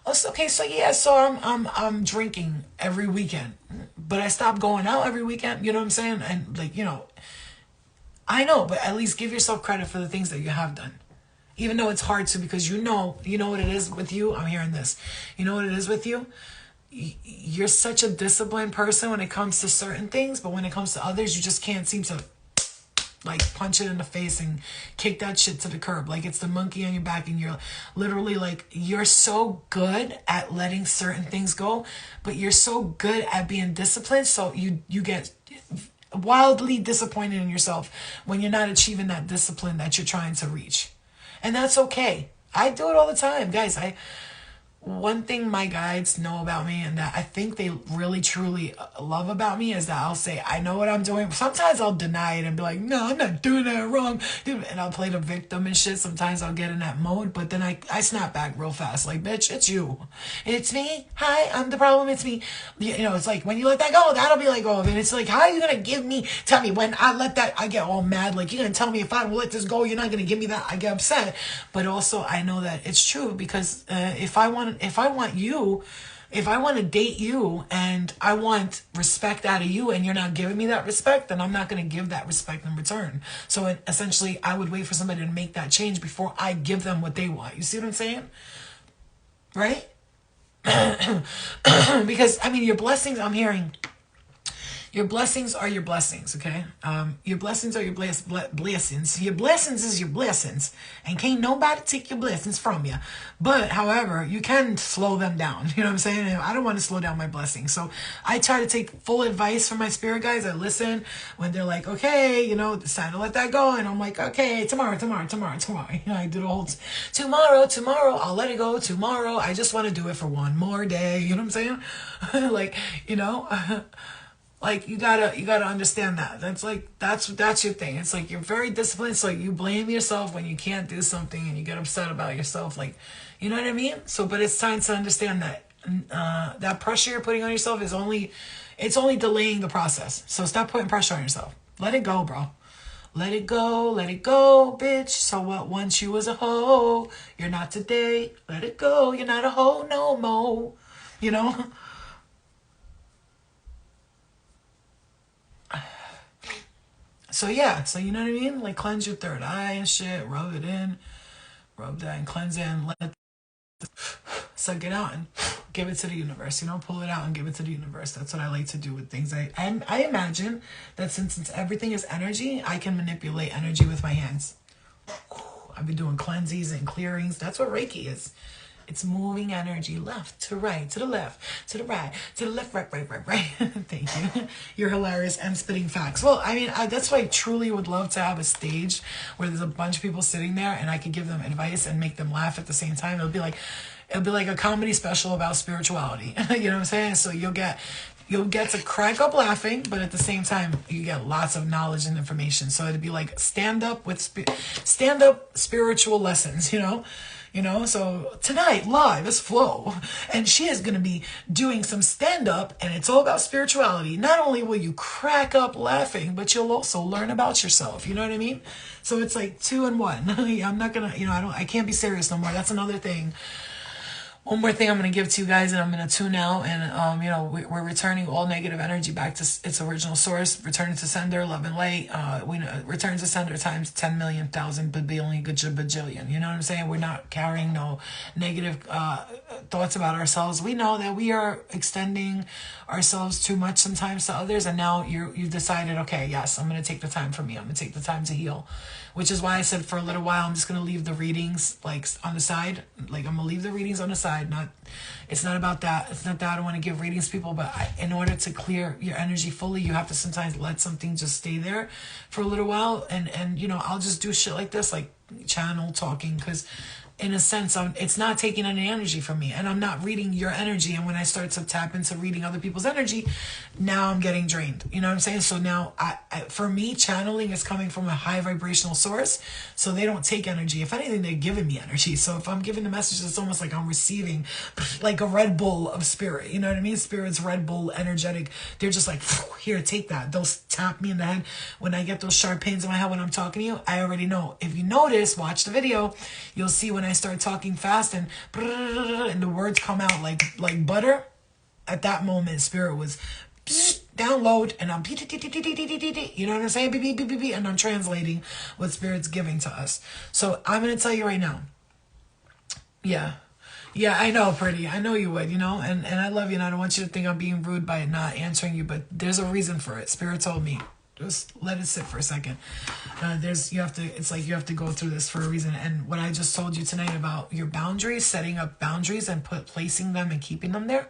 Okay, so yeah, so I'm drinking every weekend, but I stopped going out every weekend. You know what I'm saying? And like, you know, I know, but at least give yourself credit for the things that you have done. Even though it's hard to, because you know what it is with you. I'm hearing this. You know what it is with you? You're such a disciplined person when it comes to certain things, but when it comes to others, you just can't seem to like punch it in the face and kick that shit to the curb. Like it's the monkey on your back and you're literally like, you're so good at letting certain things go, but you're so good at being disciplined. So you get wildly disappointed in yourself when you're not achieving that discipline that you're trying to reach. And that's okay. I do it all the time, guys. One thing my guides know about me and that I think they really truly love about me is that I'll say, I know what I'm doing. Sometimes I'll deny it and be like, no, I'm not doing that wrong. And I'll play the victim and shit. Sometimes I'll get in that mode, but then I snap back real fast. Like, bitch, it's you. It's me. Hi, I'm the problem. It's me. You know, it's like when you let that go, that'll be like, oh, and it's like, how are you going to tell me when I let that, I get all mad. Like, you're going to tell me if I let this go, you're not going to give me that. I get upset. But also I know that it's true because if I want to date you and I want respect out of you and you're not giving me that respect, then I'm not going to give that respect in return. So essentially, I would wait for somebody to make that change before I give them what they want. You see what I'm saying? Right? Because, I mean, your blessings, I'm hearing, your blessings are your blessings, okay? Your blessings are your blessings. Your blessings is your blessings. And can't nobody take your blessings from you. But, however, you can slow them down. You know what I'm saying? I don't want to slow down my blessings. So I try to take full advice from my spirit guides. I listen when they're like, okay, you know, it's time to let that go. And I'm like, okay, tomorrow. You know, I do the whole tomorrow, I'll let it go. Tomorrow, I just want to do it for one more day. You know what I'm saying? Like, you know... Like you gotta understand that. That's your thing. It's like you're very disciplined, so you blame yourself when you can't do something and you get upset about yourself. Like, you know what I mean? So, but it's time to understand that that pressure you're putting on yourself is only delaying the process. So stop putting pressure on yourself. Let it go, bro. Let it go, bitch. So what? Once you was a hoe, you're not today. Let it go. You're not a hoe no more. You know. So yeah, so you know what I mean? Like cleanse your third eye and shit, rub it in, rub that and cleanse it and let it suck it out and give it to the universe, you know, pull it out and give it to the universe. That's what I like to do with things. I imagine that since everything is energy, I can manipulate energy with my hands. I've been doing cleansings and clearings. That's what Reiki is. It's moving energy left to right, to the left, to the right, to the left, right. Thank you. You're hilarious and spitting facts. Well, I mean, that's why I truly would love to have a stage where there's a bunch of people sitting there and I could give them advice and make them laugh at the same time. It'll be like a comedy special about spirituality. You know what I'm saying? So you'll get You'll get to crack up laughing, but at the same time, you get lots of knowledge and information. So it'd be like stand up spiritual lessons, you know? So tonight, live is Flo, and she is going to be doing some stand-up, and it's all about spirituality. Not only will you crack up laughing, but you'll also learn about yourself, you know what I mean? So it's like 2 in 1. I'm not going to, I can't be serious no more. That's another thing. One more thing I'm going to give to you guys, and I'm going to tune out. And, we're returning all negative energy back to its original source. Returning to sender, love and light. We return to sender times 10 million, thousand, billion, bajillion. You know what I'm saying? We're not carrying no negative thoughts about ourselves. We know that we are extending ourselves too much sometimes to others. And now you've decided, okay, yes, I'm going to take the time for me. I'm going to take the time to heal. Which is why I said for a little while, I'm just going to leave the readings like on the side. Like I'm going to leave the readings on the side. It's not about that. It's not that I don't want to give readings to people, but in order to clear your energy fully, you have to sometimes let something just stay there for a little while. And I'll just do shit like this, like channel talking, because in a sense, it's not taking any energy from me, and I'm not reading your energy. And when I start to tap into reading other people's energy, now I'm getting drained. You know what I'm saying? So now, for me, channeling is coming from a high vibrational source, so they don't take energy. If anything, they're giving me energy. So if I'm giving the message, it's almost like I'm receiving, like a Red Bull of spirit. You know what I mean? Spirit's Red Bull, energetic. They're just like, here, take that. They'll tap me in the head when I get those sharp pains in my head when I'm talking to you. I already know. If you notice, watch the video. You'll see when I start talking fast and the words come out like butter. At that moment, spirit was download, and I'm you know what I'm saying, and I'm translating what spirit's giving to us. So I'm gonna tell you right now. Yeah, I know, pretty. I know you would, and I love you, and I don't want you to think I'm being rude by not answering you, but there's a reason for it. Spirit told me. Just let it sit for a second. You have to go through this for a reason. And what I just told you tonight about your boundaries, setting up boundaries and placing them and keeping them there,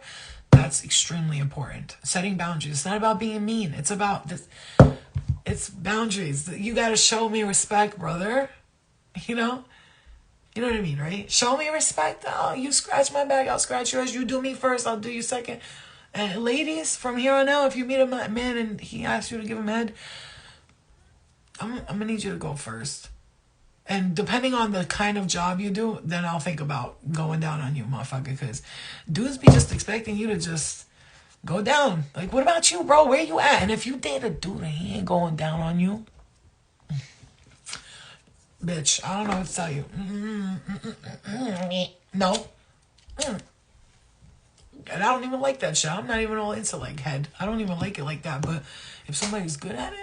that's extremely important. Setting boundaries. It's not about being mean. It's about this. It's boundaries. You got to show me respect, brother. You know what I mean, right? Show me respect. Oh, you scratch my back, I'll scratch yours. You do me first, I'll do you second. And ladies, from here on out, if you meet a man and he asks you to give him head, I'm going to need you to go first. And depending on the kind of job you do, then I'll think about going down on you, motherfucker. Because dudes be just expecting you to just go down. Like, what about you, bro? Where you at? And if you date a dude and he ain't going down on you, bitch, I don't know what to tell you. No. And I don't even like that shit. I'm not even all into like head. I don't even like it like that. But if somebody's good at it,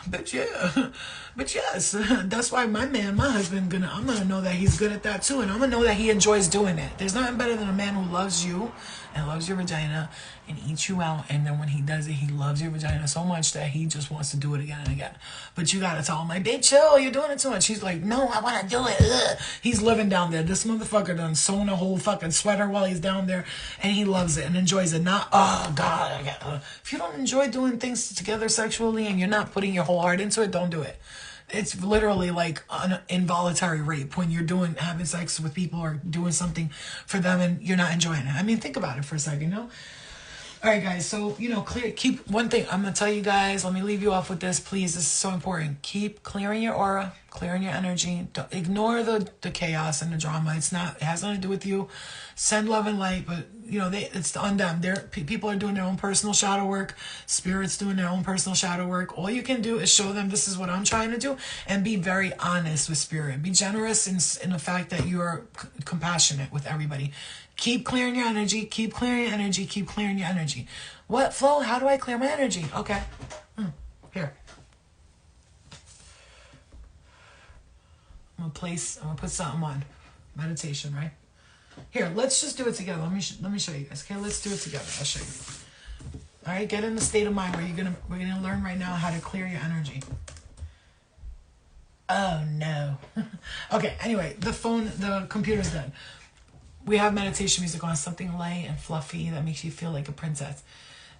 but yeah. But yes, that's why my husband, I'm gonna know that he's good at that too, and I'm gonna know that he enjoys doing it. There's nothing better than a man who loves you and loves your vagina and eats you out, and then when he does it, he loves your vagina so much that he just wants to do it again and again. But you gotta tell him, like, babe, chill, you're doing it too much. He's like, no, I wanna do it. Ugh. He's living down there. This motherfucker done sewn a whole fucking sweater while he's down there, and he loves it and enjoys it. Not, oh God, if you don't enjoy doing things together sexually and you're not putting your whole heart into it, don't do it. It's literally like an involuntary rape when you're having sex with people or doing something for them and you're not enjoying it. I mean, think about it for a second, All right, guys. So, keep one thing. I'm going to tell you guys, let me leave you off with this, please. This is so important. Keep clearing your aura, clearing your energy. Don't ignore the chaos and the drama. It has nothing to do with you. Send love and light, but it's on them. People are doing their own personal shadow work. Spirits doing their own personal shadow work. All you can do is show them this is what I'm trying to do, and be very honest with spirit. Be generous in the fact that you are compassionate with everybody. Keep clearing your energy. Keep clearing your energy. Keep clearing your energy. What, Flo? How do I clear my energy? Okay. Here. I'm gonna put something on. Meditation, right? Here, let's just do it together. Let me show you guys. Okay, let's do it together. I'll show you. All right, get in the state of mind where we're gonna learn right now how to clear your energy. Oh no. Okay. Anyway, the computer's dead. We have meditation music on, something light and fluffy that makes you feel like a princess.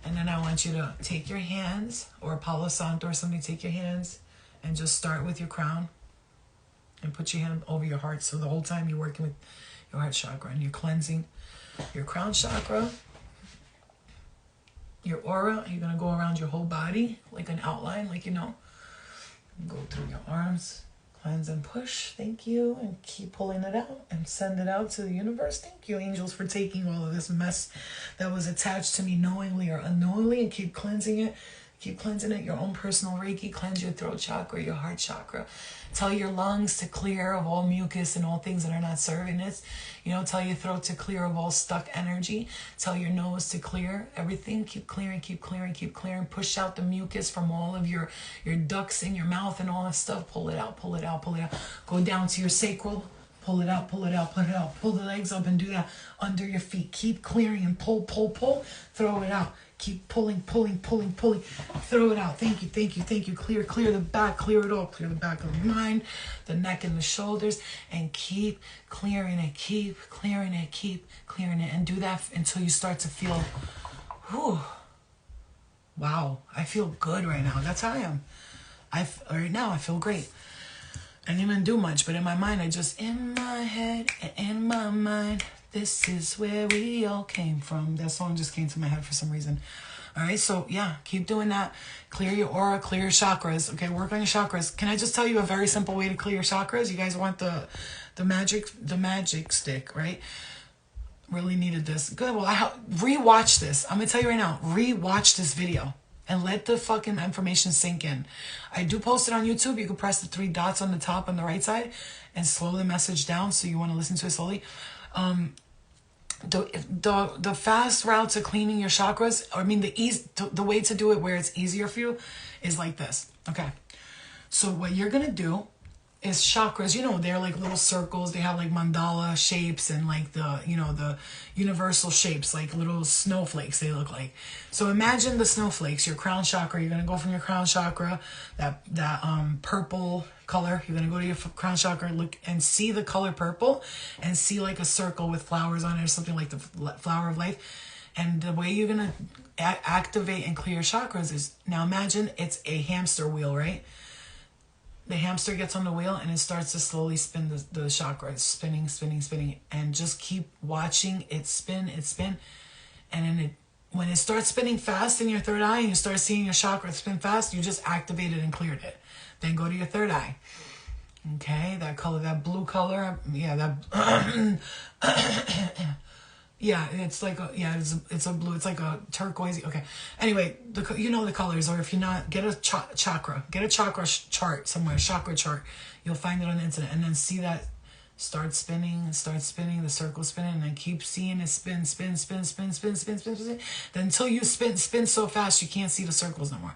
And then I want you to take your hands, or Palo Santo or something. Take your hands and just start with your crown, and put your hand over your heart. So the whole time you're working with your heart chakra and you're cleansing your crown chakra, your aura. You're going to go around your whole body like an outline, like, you know. Go through your arms, cleanse and push. Thank you. And keep pulling it out and send it out to the universe. Thank you, angels, for taking all of this mess that was attached to me knowingly or unknowingly, and keep cleansing it. Keep cleansing it. Your own personal Reiki. Cleanse your throat chakra, your heart chakra. Tell your lungs to clear of all mucus and all things that are not serving it. You know, tell your throat to clear of all stuck energy. Tell your nose to clear everything. Keep clearing, keep clearing, keep clearing. Push out the mucus from all of your ducts in your mouth and all that stuff. Pull it out, pull it out, pull it out. Go down to your sacral. Pull it out, pull it out, pull it out. Pull the legs up and do that under your feet. Keep clearing and pull, pull, pull. Throw it out. Keep pulling, pulling, pulling, pulling. Throw it out. Thank you, thank you, thank you. Clear, clear the back. Clear it all. Clear the back of the mind, the neck and the shoulders. And keep clearing it. Keep clearing it. Keep clearing it. And do that until you start to feel, whew, wow, I feel good right now. That's how I am. Right now, I feel great. I didn't even do much, but in my mind, in my head and in my mind, this is where we all came from. That song just came to my head for some reason. All right, so yeah, keep doing that. Clear your aura, clear your chakras. Okay, work on your chakras. Can I just tell you a very simple way to clear your chakras? You guys want the magic stick, right? Really needed this. Good. Well, rewatch this. I'm gonna tell you right now. Rewatch this video. And let the fucking information sink in. I do post it on YouTube. You can press the 3 dots on the top on the right side and slow the message down so you want to listen to it slowly. The fast route to cleaning your chakras, the way to do it where it's easier for you is like this. Okay. So what you're going to do is chakras, you know, they're like little circles. They have like mandala shapes and like the universal shapes, like little snowflakes they look like. So imagine the snowflakes, your crown chakra. You're going to go from your crown chakra, that purple color. You're going to go to your crown chakra, look and see the color purple and see like a circle with flowers on it or something like the flower of life. And the way you're going to activate and clear your chakras is, now imagine it's a hamster wheel, right? The hamster gets on the wheel and it starts to slowly spin the chakra. It's spinning, spinning, spinning. And just keep watching it spin, And then when it starts spinning fast in your third eye and you start seeing your chakra spin fast, you just activated and cleared it. Then go to your third eye. Okay, that color, that blue color. Yeah, yeah, it's like it's a blue. It's like a turquoise. Okay. Anyway, you know the colors, or if you're not, get a chakra. Get a chakra chart somewhere. Chakra chart. You'll find it on the internet, and then see that start spinning, the circle spinning, and then keep seeing it spin. Then until you spin so fast you can't see the circles no more.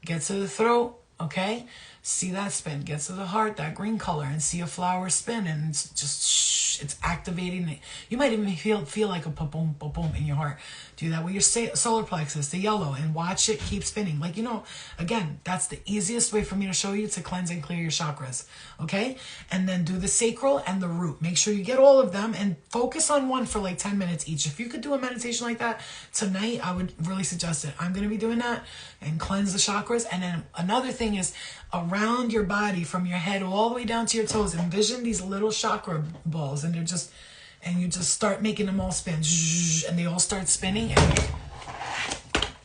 Get to the throat. Okay. See that spin. Get to the heart, that green color, and see a flower spin, and it's just it's activating it. You might even feel like a boom, boom, boom in your heart. Do that with your solar plexus, the yellow, and watch it keep spinning. Like, you know, again, that's the easiest way for me to show you to cleanse and clear your chakras. Okay? And then do the sacral and the root. Make sure you get all of them and focus on one for like 10 minutes each. If you could do a meditation like that tonight, I would really suggest it. I'm going to be doing that and cleanse the chakras. And then another thing is around your body, from your head all the way down to your toes, envision these little chakra balls, and you just start making them all spin, and they all start spinning,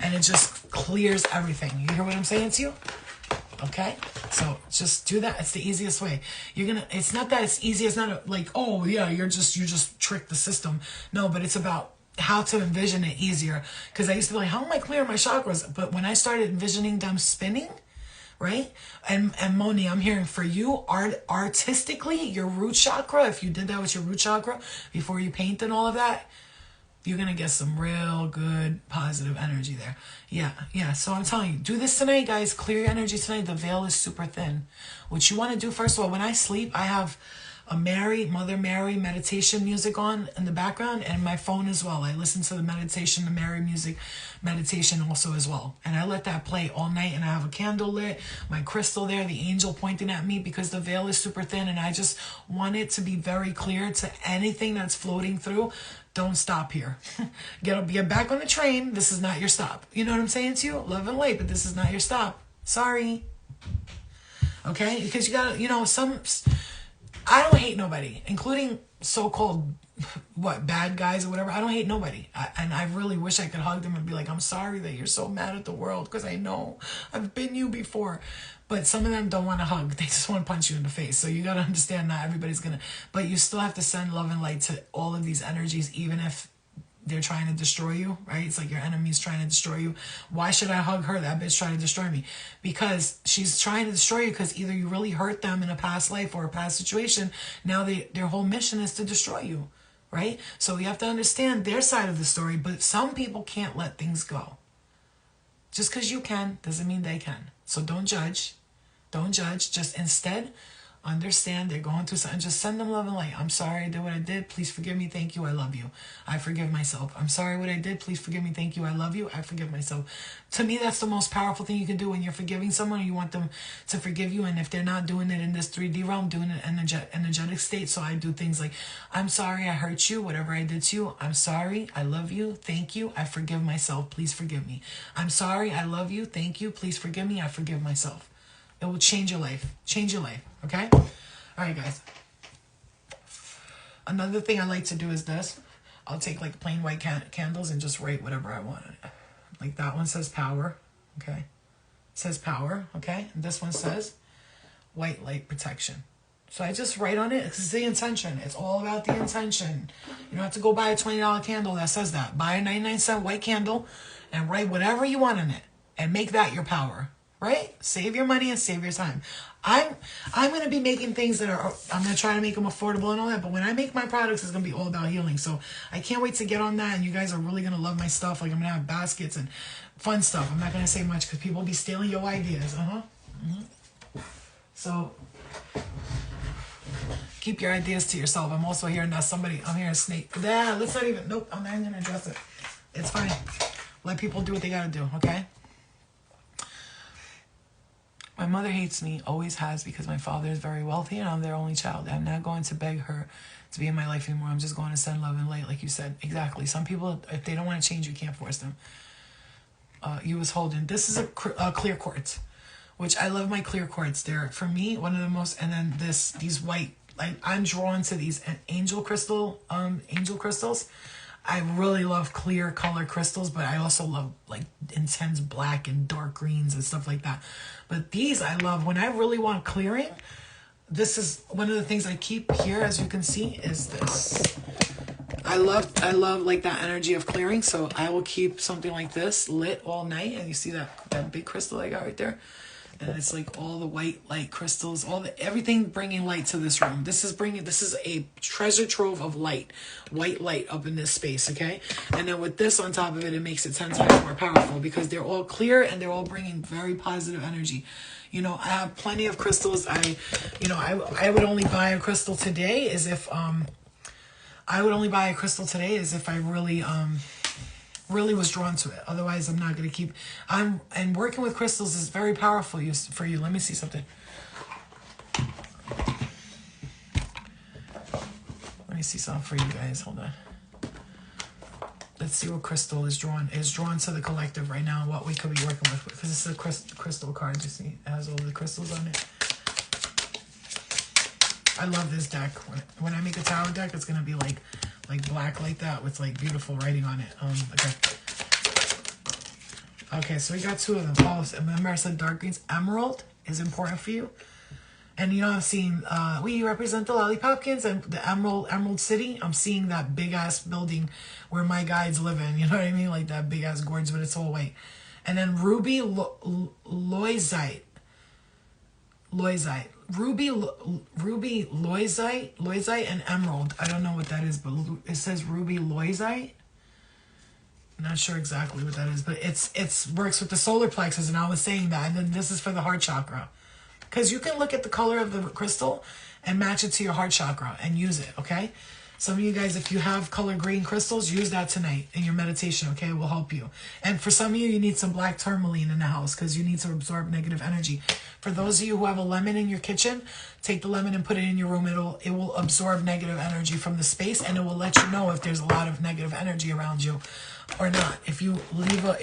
and it just clears everything. You hear what I'm saying to you? Okay, so just do that. It's the easiest way. It's not that it's easy. It's not like, oh yeah, you just trick the system. No, but it's about how to envision it easier. Because I used to be like, how am I clearing my chakras? But when I started envisioning them spinning, right? And Moni, I'm hearing for you, artistically, your root chakra, if you did that with your root chakra before you paint and all of that, you're going to get some real good positive energy there. Yeah. So I'm telling you, do this tonight, guys. Clear your energy tonight. The veil is super thin. What you want to do, first of all, when I sleep, I have a Mother Mary meditation music on in the background, and my phone as well. I listen to the Mary music meditation also as well. And I let that play all night, and I have a candle lit, my crystal there, the angel pointing at me, because the veil is super thin, and I just want it to be very clear to anything that's floating through. Don't stop here. Get back on the train. This is not your stop. You know what I'm saying to you? Love and light, but this is not your stop. Sorry. Okay? Because you gotta, I don't hate nobody, including so-called bad guys or whatever. I don't hate nobody, and I really wish I could hug them and be like, I'm sorry that you're so mad at the world, because I know I've been you before. But some of them don't want to hug, they just want to punch you in the face. So you got to understand, not everybody's gonna, but you still have to send love and light to all of these energies, even if they're trying to destroy you, right? It's like your enemy's trying to destroy you. Why should I hug her? That bitch trying to destroy me. Because she's trying to destroy you, because either you really hurt them in a past life or a past situation. Now their whole mission is to destroy you, right? So you have to understand their side of the story. But some people can't let things go. Just because you can doesn't mean they can. So don't judge. Don't judge. Just instead, understand they're going through something. Just send them love and light. I'm sorry I did what I did. Please forgive me. Thank you. I love you. I forgive myself. I'm sorry what I did. Please forgive me. Thank you. I love you. I forgive myself. To me, that's the most powerful thing you can do when you're forgiving someone. You want them to forgive you. And if they're not doing it in this 3D realm, doing it in an energetic state. So I do things like, I'm sorry I hurt you. Whatever I did to you, I'm sorry. I love you. Thank you. I forgive myself. Please forgive me. I'm sorry. I love you. Thank you. Please forgive me. I forgive myself. It will change your life. Change your life. Okay? All right, guys. Another thing I like to do is this. I'll take like plain white candles and just write whatever I want on it. Like that one says power. Okay? It says power. Okay? And this one says white light protection. So I just write on it. It's the intention. It's all about the intention. You don't have to go buy a $20 candle that says that. Buy a 99-cent white candle and write whatever you want on it. And make that your power. Right? Save your money and save your time. I'm going to be making things that are, I'm going to try to make them affordable and all that, but when I make my products, it's going to be all about healing. So I can't wait to get on that, and you guys are really going to love my stuff. Like, I'm going to have baskets and fun stuff. I'm not going to say much because people will be stealing your ideas. So keep your ideas to yourself. I'm also hearing that I'm hearing a snake. Yeah, let's not even, nope, I'm not even going to address it. It's fine. Let people do what they got to do, okay? My mother hates me, always has, because my father is very wealthy and I'm their only child. I'm not going to beg her to be in my life anymore. I'm just going to send love and light, like you said. Exactly. Some people, if they don't want to change, you can't force them. You was holding. This is a clear quartz, which I love my clear quartz. They're, for me, one of the most, and then these white, like I'm drawn to these angel crystals. I really love clear color crystals, but I also love like intense black and dark greens and stuff like that. But these I love when I really want clearing. This is one of the things I keep here, as you can see, is this. I love like that energy of clearing. So I will keep something like this lit all night. And you see that big crystal I got right there? And it's like all the white light crystals, everything bringing light to this room. This is a treasure trove of light, white light up in this space, okay? And then with this on top of it, it makes it 10 times more powerful because they're all clear and they're all bringing very positive energy. You know, I have plenty of crystals. I would only buy a crystal today as if I really was drawn to it. Otherwise, I'm not going to keep... And working with crystals is very powerful for you. Let me see something. Let me see something for you guys. Hold on. Let's see what crystal is drawn to the collective right now, what we could be working with. Because it's a crystal card, you see. It has all the crystals on it. I love this deck. When I make a tarot deck, it's going to be like black like that with like beautiful writing on it. Okay, so we got two of them. Oh, remember I said dark greens? Emerald is important for you. And you know, I'm seeing, we represent the Lollipopkins and the Emerald City. I'm seeing that big ass building where my guides live in. You know what I mean? Like that big ass gorge, but it's all white. And then ruby loisite. Ruby loisite and emerald. I don't know what that is, but it says ruby loisite. I'm not sure exactly what that is, but it's works with the solar plexus, and I was saying that. And then this is for the heart chakra, because you can look at the color of the crystal and match it to your heart chakra and use it. Okay. Some of you guys, if you have color green crystals, use that tonight in your meditation, okay? It will help you. And for some of you, you need some black tourmaline in the house because you need to absorb negative energy. For those of you who have a lemon in your kitchen, take the lemon and put it in your room. It will absorb negative energy from the space, and it will let you know if there's a lot of negative energy around you or not. If you leave a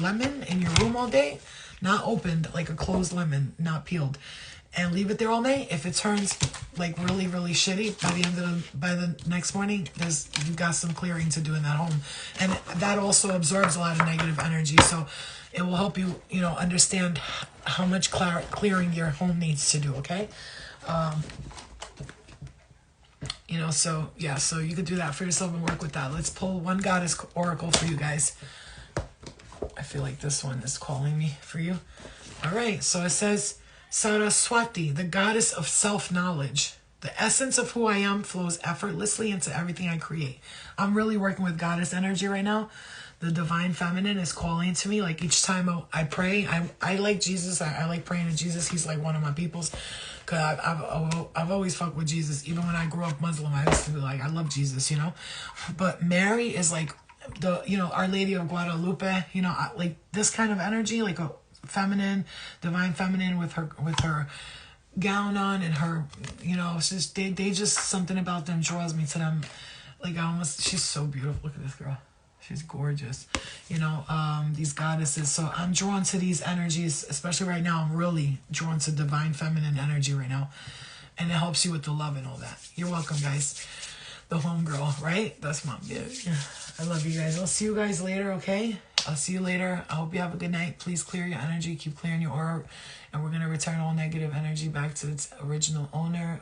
lemon in your room all day, not opened, like a closed lemon, not peeled, and leave it there all night. If it turns like really, really shitty by the next morning, you've got some clearing to do in that home. And that also absorbs a lot of negative energy. So it will help you, understand how much clearing your home needs to do, okay? So yeah, so you could do that for yourself and work with that. Let's pull one goddess oracle for you guys. I feel like this one is calling me for you. All right, so it says, Saraswati, the goddess of self-knowledge. The essence of who I am flows effortlessly into everything I create. I'm really working with goddess energy right now. The divine feminine is calling to me. Like each time I pray, I like Jesus. I like praying to Jesus. He's like one of my peoples. Because I've always fucked with Jesus. Even when I grew up Muslim, I used to be like, I love Jesus, But Mary is like Our Lady of Guadalupe, like this kind of energy, like a feminine, divine feminine with her gown on and her, it's just, they just, something about them draws me to them. Like she's so beautiful. Look at this girl. She's gorgeous. These goddesses. So I'm drawn to these energies, especially right now. I'm really drawn to divine feminine energy right now. And it helps you with the love and all that. You're welcome, guys. The homegirl, right? That's mom. Yeah. I love you guys. I'll see you guys later, okay? I'll see you later. I hope you have a good night. Please clear your energy. Keep clearing your aura. And we're going to return all negative energy back to its original owner.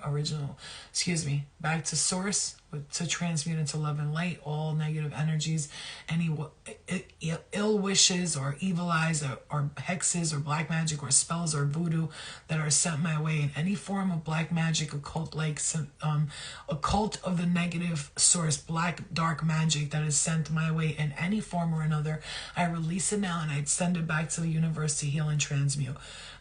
Back to source. To transmute into love and light all negative energies, any ill wishes or evil eyes or hexes or black magic or spells or voodoo that are sent my way in any form of black magic, occult occult of the negative source, black dark magic that is sent my way in any form or another. I release it now and I send it back to the universe to heal and transmute.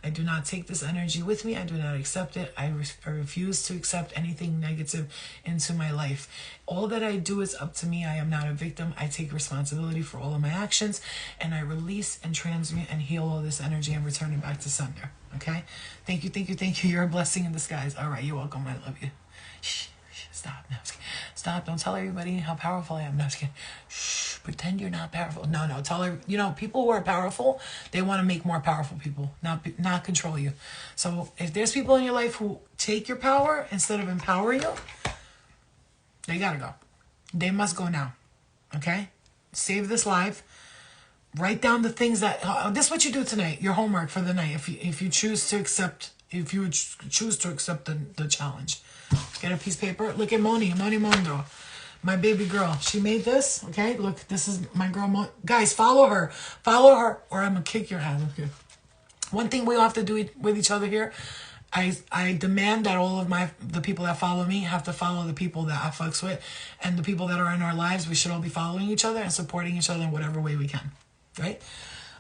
I do not take this energy with me. I do not accept it. I refuse to accept anything negative into my life. All that I do is up to me. I am not a victim. I take responsibility for all of my actions, and I release and transmute and heal all this energy and return it back to sender. Okay? Thank you, thank you, thank you. You're a blessing in disguise. All right, you're welcome. I love you. Shh, stop. No, stop. Don't tell everybody how powerful I am. No, I'm just kidding. Shh, pretend you're not powerful. No, tell her. People who are powerful, they want to make more powerful people, not control you. So if there's people in your life who take your power instead of empower you, they gotta go. They must go now. Okay? Save this live. Write down the things that... this is what you do tonight. Your homework for the night. If you choose to accept... If you choose to accept the challenge. Get a piece of paper. Look at Moni Mondo. My baby girl. She made this. Okay? Look, this is my girl. Guys, follow her. Follow her or I'm gonna kick your ass. Okay. One thing we all have to do with each other here... I demand that all of the people that follow me have to follow the people that I fucks with, and the people that are in our lives, we should all be following each other and supporting each other in whatever way we can, right?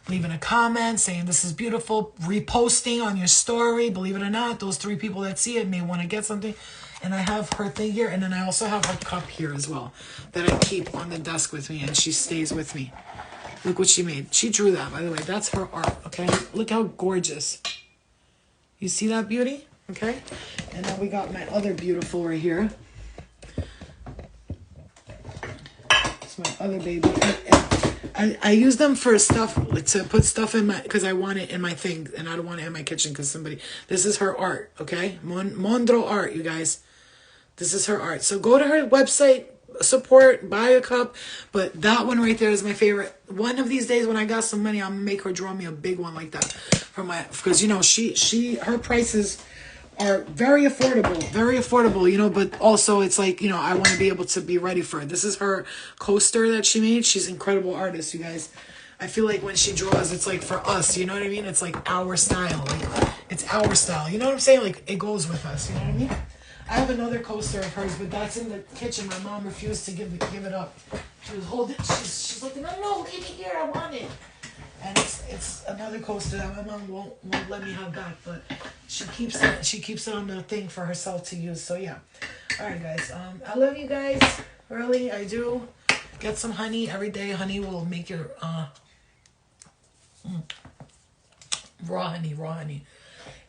Leaving a comment, saying this is beautiful, reposting on your story. Believe it or not, those 3 people that see it may want to get something. And I have her thing here, and then I also have her cup here as well that I keep on the desk with me, and she stays with me. Look what she made. She drew that, by the way. That's her art, okay? Look how gorgeous. You see that beauty? Okay. And then we got my other beautiful right here. It's my other baby. I use them for stuff, to put stuff in my, because I want it in my thing and I don't want it in my kitchen because this is her art, okay? Mondro art, you guys. This is her art. So go to her website, support, buy a cup. But that one right there is my favorite. One of these days when I got some money, I'm gonna make her draw me a big one like that because her prices are very affordable, but also it's like, I want to be able to be ready for it. This is her coaster that she made. She's an incredible artist, you guys. I feel like when she draws, it's like for us, you know what I mean? It's like our style. Like it's our style. You know what I'm saying? Like it goes with us, you know what I mean? I have another coaster of hers, but that's in the kitchen. My mom refused to give it up. She was holding. She's like, no, give me here. I want it. And it's another coaster that my mom won't let me have back, but she keeps it on the thing for herself to use. So yeah. All right, guys. I love you guys. Really, I do. Get some honey every day. Honey will make your raw honey.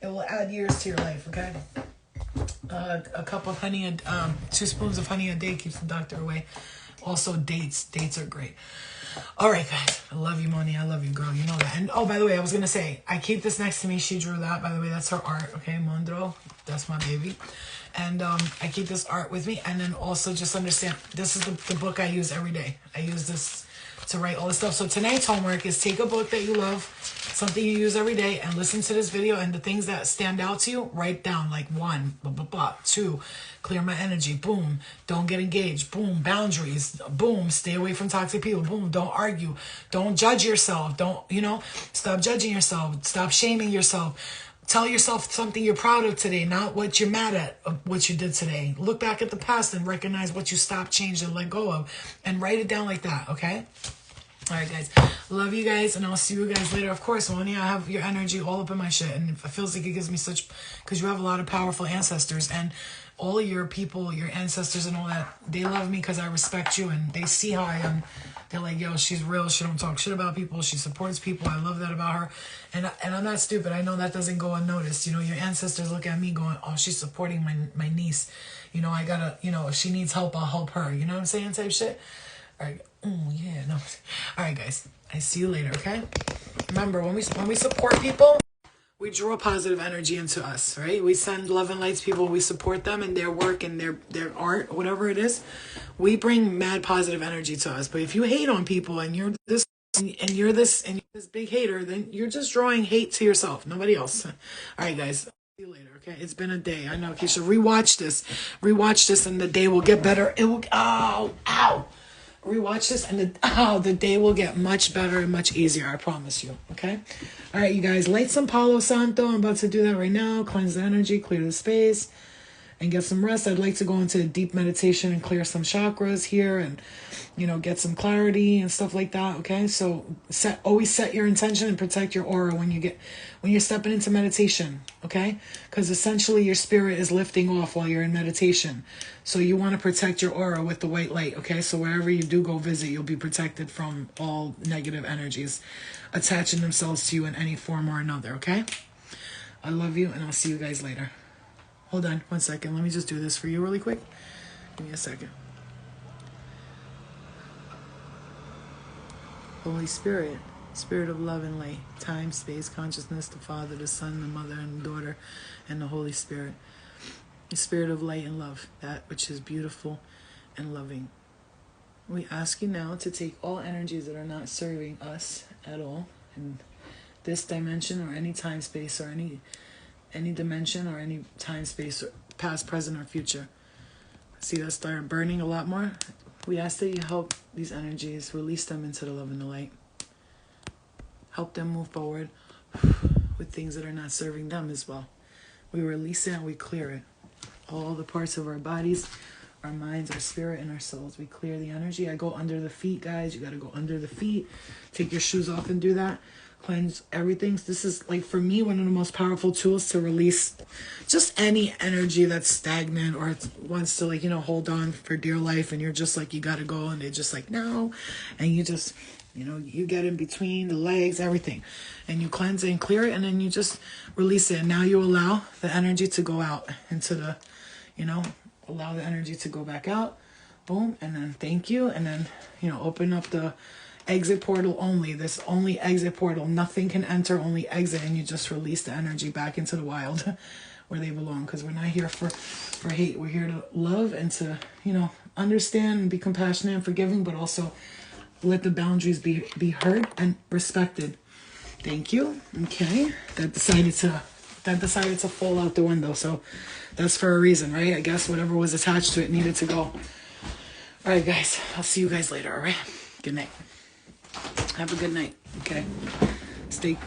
It will add years to your life. Okay. A cup of honey and 2 spoons of honey a day keeps the doctor away. Also dates are great. All right, guys. I love you, Moni. I love you, girl. You know that. And oh, by the way, I was gonna say I keep this next to me. She drew that. By the way, that's her art. Okay, Mondro. That's my baby. And I keep this art with me. And then also just understand, this is the book I use every day. I use this to write all this stuff. So tonight's homework is take a book that you love, something you use every day, and listen to this video, and the things that stand out to you, write down, like 1, blah, blah, blah, 2, clear my energy, boom, don't get engaged, boom, boundaries, boom, stay away from toxic people, boom, don't argue, don't judge yourself, don't, stop judging yourself, stop shaming yourself. Tell yourself something you're proud of today, not what you're mad at, what you did today. Look back at the past and recognize what you stopped, changed, and let go of. And write it down like that, okay? All right, guys. Love you guys, and I'll see you guys later. Of course, Moni, I have your energy all up in my shit, and it feels like it gives me such... Because you have a lot of powerful ancestors, and all of your people, your ancestors and all that, they love me because I respect you, and they see how I am. They're like, yo, she's real. She don't talk shit about people. She supports people. I love that about her. And I'm not stupid. I know that doesn't go unnoticed. Your ancestors look at me going, oh, she's supporting my niece. I gotta, if she needs help, I'll help her. You know what I'm saying? Type shit. All right. Yeah, no. All right, guys. I see you later, okay? Remember, when we support people, we draw positive energy into us, right? We send love and light to people. We support them in their work and their art, whatever it is. We bring mad positive energy to us. But if you hate on people and you're this big hater, then you're just drawing hate to yourself, nobody else. All right, guys. See you later, okay? It's been a day. I know, Keisha. Rewatch this, and the day will get better. It will. Ow. Rewatch this, and the day will get much better and much easier. I promise you. Okay. All right, you guys. Light some Palo Santo. I'm about to do that right now. Cleanse the energy, clear the space, and get some rest. I'd like to go into deep meditation and clear some chakras here, and get some clarity and stuff like that. Okay. So always set your intention and protect your aura when you're stepping into meditation. Okay. Because essentially your spirit is lifting off while you're in meditation. So you want to protect your aura with the white light. Okay. So wherever you do go visit, you'll be protected from all negative energies attaching themselves to you in any form or another. Okay. I love you, and I'll see you guys later. Hold on 1 second. Let me just do this for you really quick. Give me a second. Holy Spirit, Spirit of love and light, time, space, consciousness, the Father, the Son, the Mother, and the Daughter, and the Holy Spirit. The Spirit of light and love, that which is beautiful and loving. We ask you now to take all energies that are not serving us at all in this dimension or any time, space, or any dimension or any time, space, or past, present, or future. See that start burning a lot more? We ask that you help these energies, release them into the love and the light. Help them move forward with things that are not serving them as well. We release it and we clear it. All the parts of our bodies, our minds, our spirit, and our souls. We clear the energy. I go under the feet, guys. You got to go under the feet. Take your shoes off and do that. Cleanse everything. This is, like, for me, one of the most powerful tools to release just any energy that's stagnant or wants to, hold on for dear life, and you're just like, you gotta go, and they're just like, no, and you just, you get in between the legs, everything, and you cleanse it and clear it, and then you just release it, and now you allow the energy to go out into the, allow the energy to go back out, boom, and then thank you, and then, open up the exit portal only. This only exit portal. Nothing can enter, only exit, and you just release the energy back into the wild where they belong, because we're not here for hate. We're here to love and to, understand and be compassionate and forgiving, but also let the boundaries be heard and respected. Thank you. Okay. That decided to fall out the window, so that's for a reason, right? I guess whatever was attached to it needed to go. All right, guys. I'll see you guys later, all right? Good night. Have a good night, okay?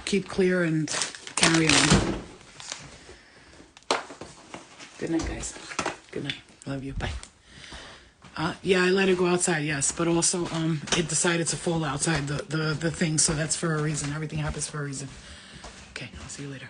Keep clear and carry on. Good night, guys. Good night. Love you. Bye. Yeah, I let it go outside, yes. But also, it decided to fall outside the thing, so that's for a reason. Everything happens for a reason. Okay, I'll see you later.